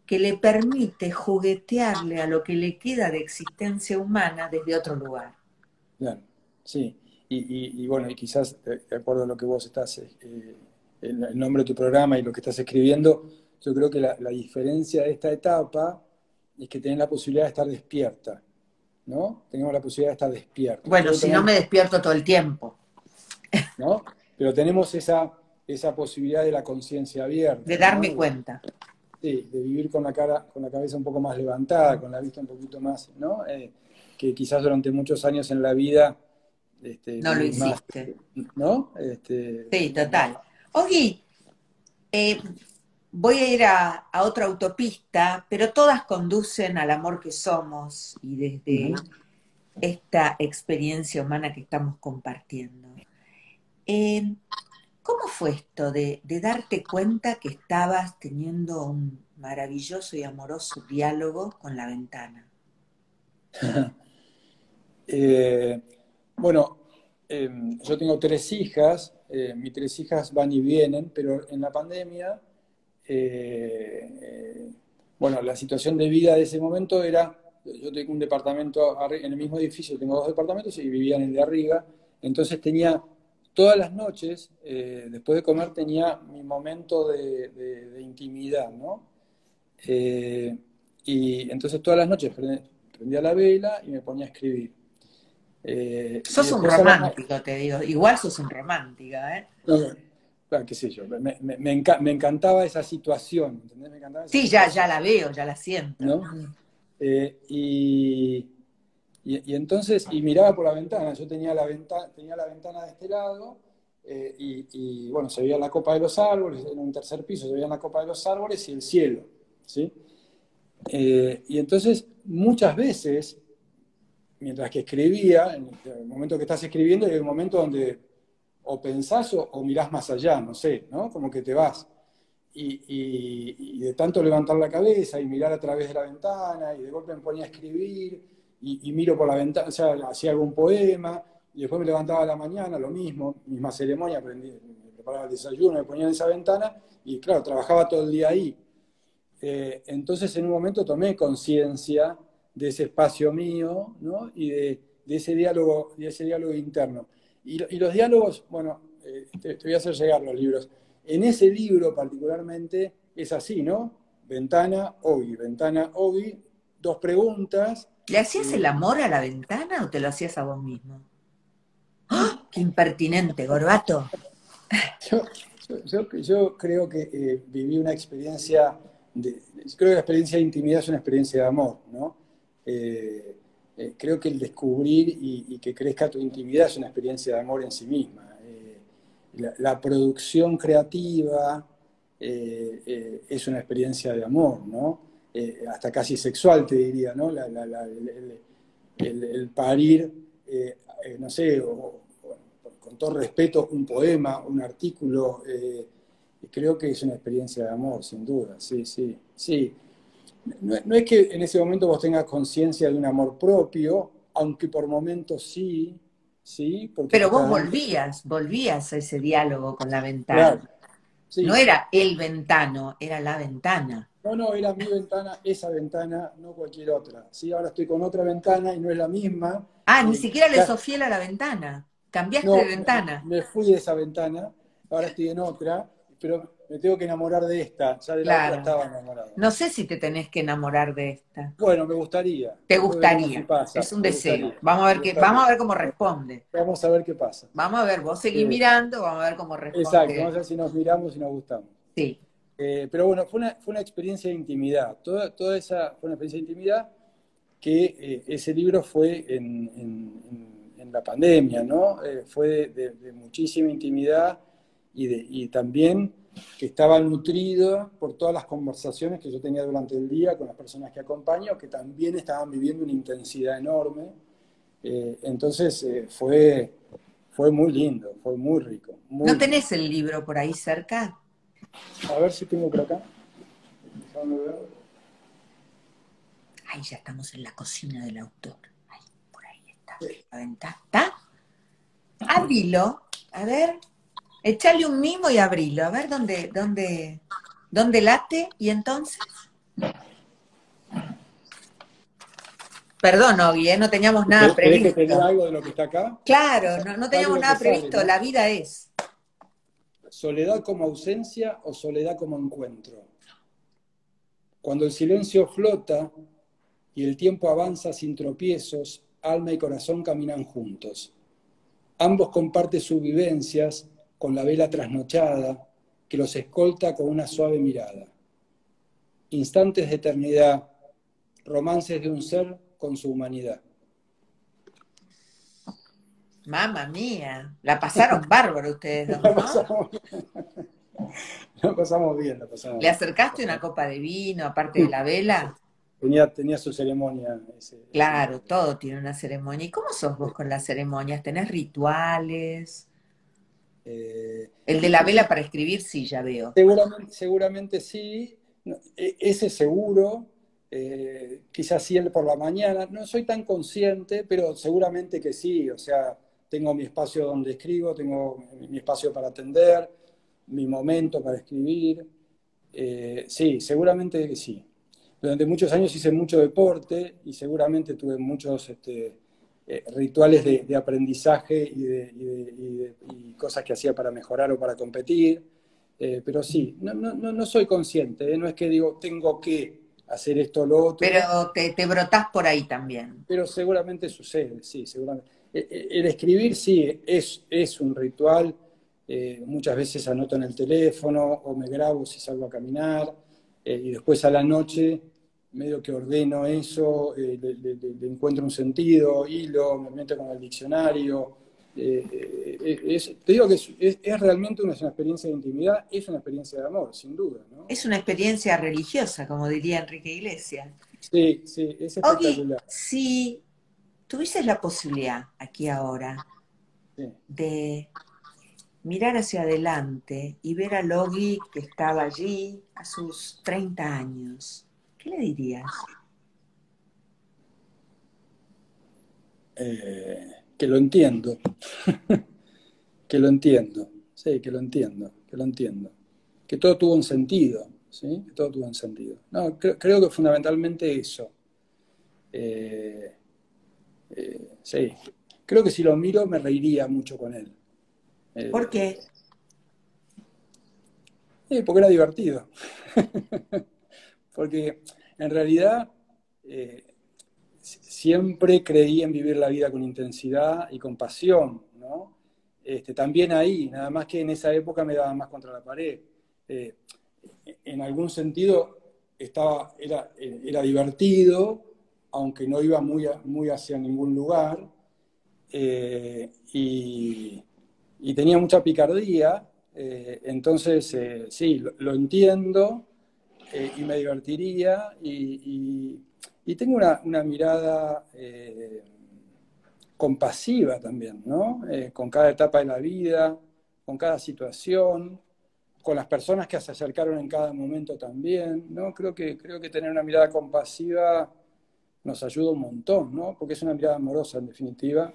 que le permite juguetearle a lo que le queda de existencia humana desde otro lugar. claro, sí. Y bueno, y quizás, de acuerdo a lo que vos estás, el nombre de tu programa y lo que estás escribiendo, yo creo que la diferencia de esta etapa es que tenés la posibilidad de estar despierta, ¿no? Tenemos la posibilidad de estar despiertos. Bueno, Todos si no tenemos, me despierto todo el tiempo, ¿no? Pero tenemos esa posibilidad de la conciencia de abierta, ¿no? darme cuenta. Sí, de vivir con la cara, con la cabeza un poco más levantada, con la vista un poquito más, ¿no? Que quizás durante muchos años en la vida No lo vivís más, hiciste. ¿no? Sí, total. Ogi, eh, voy a ir a otra autopista, pero todas conducen al amor que somos y desde Ujú. esta experiencia humana que estamos compartiendo. Eh, ¿Cómo fue esto de darte cuenta que estabas teniendo un maravilloso y amoroso diálogo con la ventana? Eh, bueno, yo tengo tres hijas, mis tres hijas van y vienen, pero en la pandemia, eh, bueno, la situación de vida de ese momento era, yo tengo un departamento en el mismo edificio, tengo dos departamentos y vivía en el de arriba, entonces tenía todas las noches, después de comer, tenía mi momento de intimidad, ¿no? Eh, y entonces todas las noches prendía la vela y me ponía a escribir. Y Sos un después romántico, te digo. Igual sos un romántico, ¿eh? no, qué sé yo, me encantaba esa situación, ¿entendés? Me encantaba esa Sí, ya situación, la veo, ya la siento. ¿no? Eh, y, y entonces, y miraba por la ventana, yo tenía la ventana de este lado, bueno, se veía la copa de los árboles, en un tercer piso se veía la copa de los árboles y el cielo, ¿sí? Y entonces, muchas veces, mientras que escribía, en el momento que estás escribiendo, hay un momento donde o pensás o mirás más allá, no sé, ¿no? Como que te vas. Y de tanto levantar la cabeza y mirar a través de la ventana, y de golpe me ponía a escribir, y miro por la ventana, o sea, hacía algún poema, y después me levantaba a la mañana, lo mismo, misma ceremonia, me preparaba el desayuno, me ponía en esa ventana, y claro, trabajaba todo el día ahí. Entonces en un momento tomé conciencia de ese espacio mío, ¿no? Y de ese diálogo interno. Y los diálogos, bueno, te voy a hacer llegar los libros. En ese libro particularmente es así, ¿no? Ventana, Ogi, dos preguntas. ¿Le hacías eh, el amor a la ventana o te lo hacías a vos mismo? ¡Ah! ¡Qué impertinente, Gorbato! yo, yo creo que viví una experiencia, yo creo que la experiencia de intimidad es una experiencia de amor, ¿no? Eh, Creo que el descubrir y que crezca tu intimidad es una experiencia de amor en sí misma. La producción creativa es una experiencia de amor, ¿no? Hasta casi sexual, te diría, ¿no? El parir, no sé, con todo respeto, un poema, un artículo, creo que es una experiencia de amor, sin duda, sí, sí, sí. No es que en ese momento vos tengas conciencia de un amor propio, aunque por momentos sí, ¿sí? Porque te Pero está vos dando... volvías a ese diálogo con la Claro, ventana. No sí. era el ventano, era la ventana. No, no, era mi ventana, esa ventana, no cualquier otra. Sí, ahora estoy con otra ventana y no es la misma. Ah, ni siquiera le sos Ya- fiel a la ventana. Cambiaste de no, ventana. me fui de esa ventana, ahora estoy en otra, pero me tengo que enamorar de esta. Ya de la otra Claro. estaba enamorado. No sé si te tenés que enamorar de esta. Bueno, me gustaría. Te Después veremos si gustaría. pasa. Es un Me deseo. gustaría. Vamos a Me ver gustaría. vamos a ver cómo responde. Vamos a ver qué pasa. Vamos a ver, vos seguí Eh, mirando, vamos a ver cómo exacto, responde. vamos a ver si nos miramos y nos gustamos. Sí. Pero bueno, fue una experiencia de intimidad. Toda esa fue una experiencia de intimidad que ese libro fue en la pandemia, ¿no? Fue de muchísima intimidad y también que estaba nutrido por todas las conversaciones que yo tenía durante el día con las personas que acompaño, que también estaban viviendo una intensidad enorme. Entonces fue muy lindo, fue muy rico, ¿No muy lindo. tenés el libro por ahí cerca? A ver si tengo por acá. Déjame ver. Ay, ya estamos en la cocina del autor. Ay, por ahí está. La ventana. ¿Está? Abrilo. A ver. Echale un mimo y abrilo. A ver dónde late. Y entonces. Perdón, Ogui, no teníamos nada ¿Querés que te lea previsto. algo de lo que está acá? Claro, no Sale teníamos lo que nada sale, previsto. ¿no? La vida es. Soledad como ausencia o soledad como encuentro. Cuando el silencio flota y el tiempo avanza sin tropiezos, alma y corazón caminan juntos. Ambos comparten sus vivencias con la vela trasnochada que los escolta con una suave mirada. Instantes de eternidad, romances de un ser con su humanidad. Mamma mía. La pasaron bárbaro ustedes dos, La ¿no? pasamos, la pasamos bien, la ¿Le pasamos acercaste una copa de vino aparte de bien. la vela? Tenía su ceremonia ese Claro, libro. todo tiene una ceremonia. ¿Y cómo sos vos con las ceremonias? ¿Tenés rituales? El de la vela para escribir, sí, ya veo. Seguramente sí, no, ese seguro, quizás sí el por la mañana, no soy tan consciente, pero seguramente que sí, o sea, tengo mi espacio donde escribo, tengo mi espacio para atender, mi momento para escribir, sí, seguramente que sí. Durante muchos años hice mucho deporte y seguramente tuve muchos rituales de aprendizaje y cosas que hacía para mejorar o para competir. Pero sí, no soy consciente, no es que digo, tengo que hacer esto o lo otro, Pero te brotás por ahí también. pero seguramente sucede, sí, seguramente. El escribir sí es un ritual, muchas veces anoto en el teléfono o me grabo si salgo a caminar, y después a la noche medio que ordeno eso, le encuentro un sentido, hilo, me meto con el diccionario. Te digo que es realmente una experiencia de intimidad, es una experiencia de amor, sin duda, ¿no? Es una experiencia religiosa, como diría Enrique Iglesias. Sí, sí, es Ogi, espectacular. si tuvieses la posibilidad aquí ahora Sí. de mirar hacia adelante y ver a Logi que estaba allí a sus 30 años, ¿qué le dirías? Que lo entiendo, que lo entiendo, sí, que lo entiendo, que lo entiendo. Que todo tuvo un sentido, ¿sí? Que todo tuvo un sentido. No, creo que fundamentalmente eso. Eh, sí, creo que si lo miro me reiría mucho con él. ¿Por Eh, qué? Porque era divertido. Porque en realidad siempre creí en vivir la vida con intensidad y con pasión, ¿no? También ahí, nada más que en esa época me daba más contra la pared. Eh, en algún sentido era divertido, aunque no iba muy hacia ningún lugar, y tenía mucha picardía, entonces sí, lo entiendo y me divertiría y tengo una mirada compasiva también, ¿no? Con cada etapa de la vida, con cada situación, con las personas que se acercaron en cada momento también, ¿no? Creo que tener una mirada compasiva nos ayuda un montón, ¿no? Porque es una mirada amorosa en definitiva.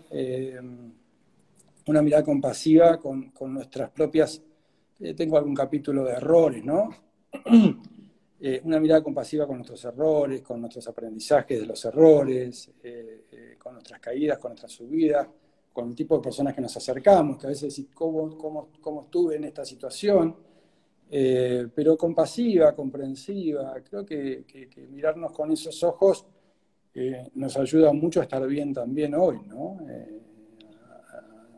una mirada compasiva con nuestras propias, tengo algún capítulo de errores, ¿no? Una mirada compasiva con nuestros errores, con nuestros aprendizajes de los errores, con nuestras caídas, con nuestras subidas, con el tipo de personas que nos acercamos, que a veces decís, ¿cómo estuve en esta situación? Pero compasiva, comprensiva. Creo que mirarnos con esos ojos nos ayuda mucho a estar bien también hoy, ¿no?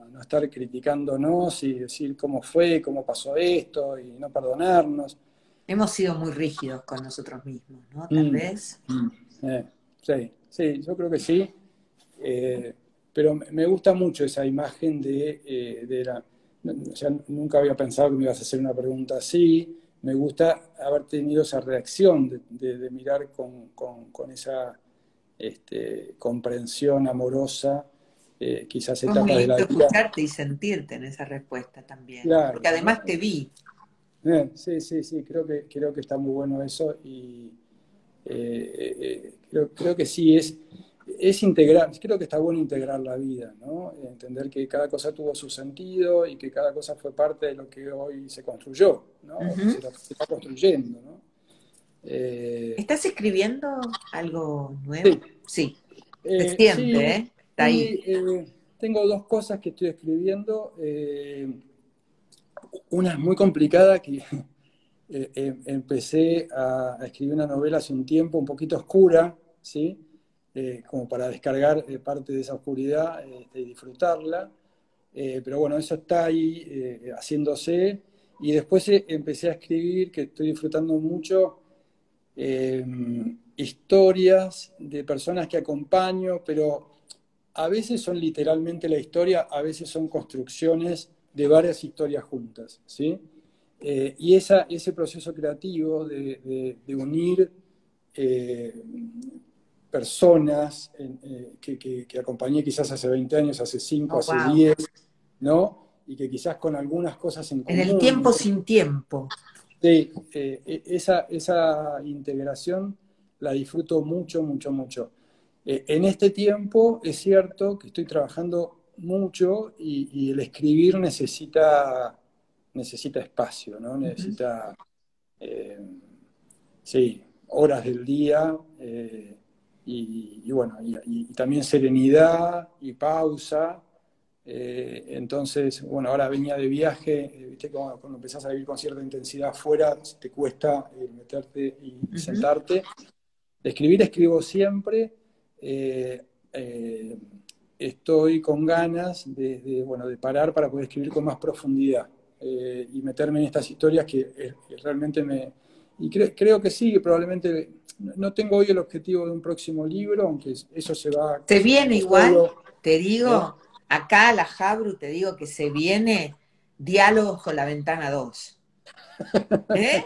A no estar criticándonos y decir cómo fue, cómo pasó esto, y no perdonarnos. Hemos sido muy rígidos con nosotros mismos, ¿no? Tal Mm, vez. sí, yo creo que sí. Pero me gusta mucho esa imagen de la... O sea, nunca había pensado que me ibas a hacer una pregunta así. Me gusta haber tenido esa reacción de mirar con esa comprensión amorosa, quizás Fue muy etapas de la lindo vida. escucharte y sentirte en esa respuesta también, Claro, porque ¿no? además te vi. Sí, creo que está muy bueno eso y creo que sí, es integrar, creo que está bueno integrar la vida, ¿no? Entender que cada cosa tuvo su sentido y que cada cosa fue parte de lo que hoy se construyó, ¿no? O que Ujú. se está construyendo, ¿no? Eh, ¿Estás escribiendo algo nuevo? sí, Sí, se siente, sí, ¿eh? Está ahí. sí, tengo dos cosas que estoy escribiendo. Una es muy complicada que empecé a escribir una novela hace un tiempo, un poquito oscura, ¿sí? Como para descargar parte de esa oscuridad y disfrutarla. Pero bueno, eso está ahí haciéndose. Y después empecé a escribir, que estoy disfrutando mucho, eh, historias de personas que acompaño, pero a veces son literalmente la historia, a veces son construcciones de varias historias juntas, ¿sí? Y ese proceso creativo de unir eh, personas que acompañé quizás hace 20 años, hace 5, Oh, hace wow. 10, ¿no? Y que quizás con algunas cosas en En el común. tiempo sin tiempo. Sí, esa integración la disfruto mucho, mucho, mucho. En este tiempo es cierto que estoy trabajando mucho y el escribir necesita espacio, ¿no? Ujú. Necesita, eh, sí, horas del día y bueno, y también serenidad y pausa. Entonces, bueno, ahora venía de viaje, viste, cuando empezás a vivir con cierta intensidad afuera, te cuesta meterte y Ujú. sentarte. Escribo siempre. eh, eh, Estoy con ganas bueno, de parar para poder escribir con más profundidad y meterme en estas historias que realmente me... Y creo que sí, que probablemente no tengo hoy el objetivo de un próximo libro, aunque eso se va Se viene cocinando igual, solo. te ¿Eh? digo, acá a la Jabru te digo que se viene Diálogos con la Ventana 2. ¿Eh?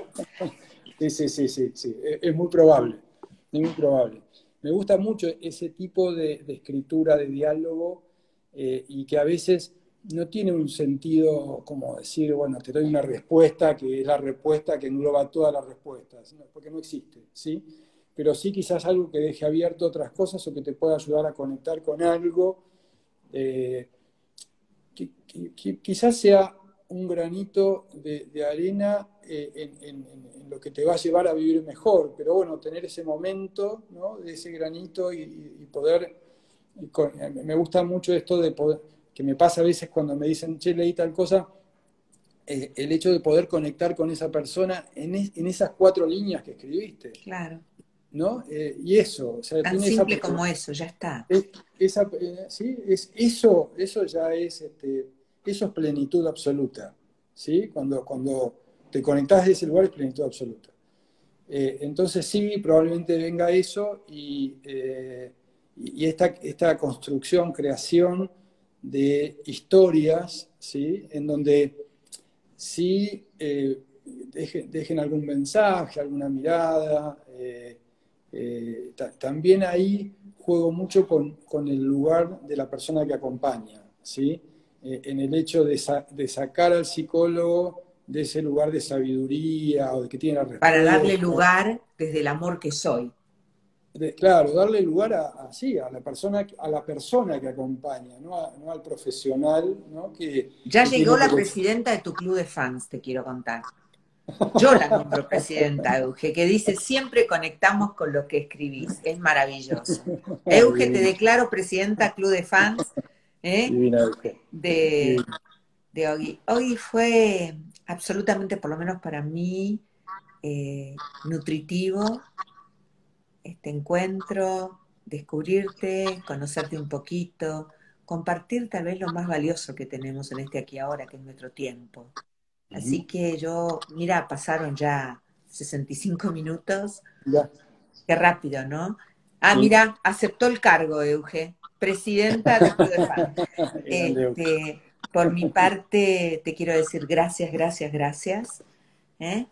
Sí, es muy probable, es muy probable. Me gusta mucho ese tipo de escritura, de diálogo, y que a veces no tiene un sentido como decir, bueno, te doy una respuesta que es la respuesta que engloba todas las respuestas, ¿no? Porque no existe, ¿sí? Pero sí quizás algo que deje abierto otras cosas o que te pueda ayudar a conectar con algo. eh, Quizás sea un granito de arena en lo que te va a llevar a vivir mejor, pero bueno, tener ese momento, ¿no? De ese granito y poder, me gusta mucho esto de poder, que me pasa a veces cuando me dicen, che, leí tal cosa, el hecho de poder conectar con esa persona en esas 4 líneas que escribiste, Claro, ¿no? Y eso, o sea, tan tiene esa simple posibilidad. como eso, ya está. Sí, eso ya es, eso es plenitud absoluta, ¿sí? Cuando te conectás de ese lugar es plenitud absoluta. Entonces sí, probablemente venga eso y esta construcción, creación de historias, ¿sí? En donde sí dejen algún mensaje, alguna mirada. También ahí juego mucho con el lugar de la persona que acompaña, ¿sí? En el hecho de sacar al psicólogo de ese lugar de sabiduría o de que tiene la Para darle respuesta. lugar desde el amor que soy. claro, darle lugar sí, a la persona que acompaña, no al profesional, ¿no? Ya que llegó tiene la que... presidenta de tu club de fans, te quiero contar. Yo la nombro presidenta, Euge, que dice, siempre conectamos con lo que escribís. Es maravilloso. Euge, te Divina, declaro presidenta club de fans, ¿eh? divina, Euge. de, Divina. de Ogi. Ogi fue absolutamente, por lo menos para mí, nutritivo este encuentro, descubrirte, conocerte un poquito, compartir tal vez lo más valioso que tenemos en este aquí ahora, que es nuestro tiempo. Así Ujú. que mira, pasaron ya 65 minutos, Ya, qué rápido, ¿no? Ah, sí. mira, aceptó el cargo, Euge, presidenta de Club de Fans. Grande, Euge. Por mi parte, te quiero decir gracias, gracias, gracias. ¿eh?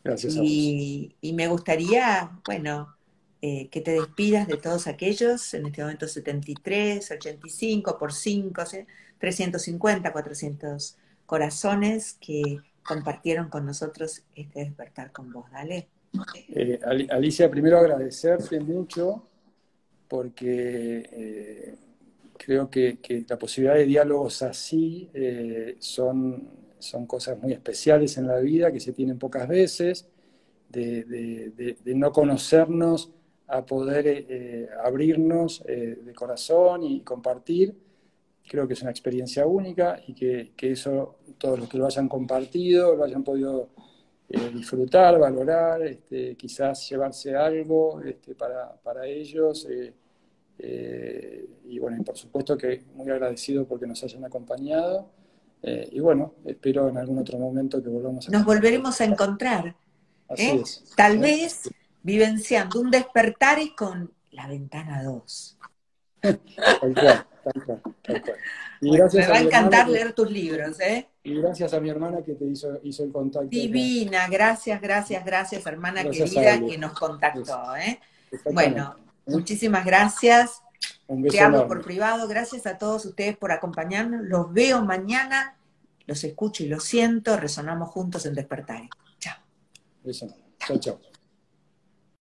Gracias a vos. Y me gustaría, bueno, que te despidas de todos aquellos, en este momento 73, 85 por 5, 350, 400 corazones que compartieron con nosotros este despertar con vos. Dale. Alicia, primero agradecerte mucho porque creo que la posibilidad de diálogos así son cosas muy especiales en la vida que se tienen pocas veces, de no conocernos a poder abrirnos de corazón y compartir. Creo que es una experiencia única y que eso, todos los que lo hayan compartido, lo hayan podido disfrutar, valorar, quizás llevarse algo para ellos. Y bueno, y por supuesto que muy agradecido porque nos hayan acompañado. Y bueno, espero en algún otro momento que volvamos a Nos compartir. volveremos a encontrar, Así es. tal vez vivenciando un despertar y con la ventana 2. Tal cual, tal cual, tal cual. Y Bueno, me gracias a va a mi hermana encantar leer tus libros, ¿eh? y gracias a mi hermana que te hizo el contacto Divina, gracias, gracias, gracias, hermana gracias a querida Ale. que nos Es- contactó, ¿eh? Exactamente. Bueno, muchísimas gracias. Un Te beso hablo por enorme. privado. Gracias a todos ustedes por acompañarnos. Los veo mañana, los escucho y los siento. Resonamos juntos en Despertar. Chao. Beso enorme. Chao, chao.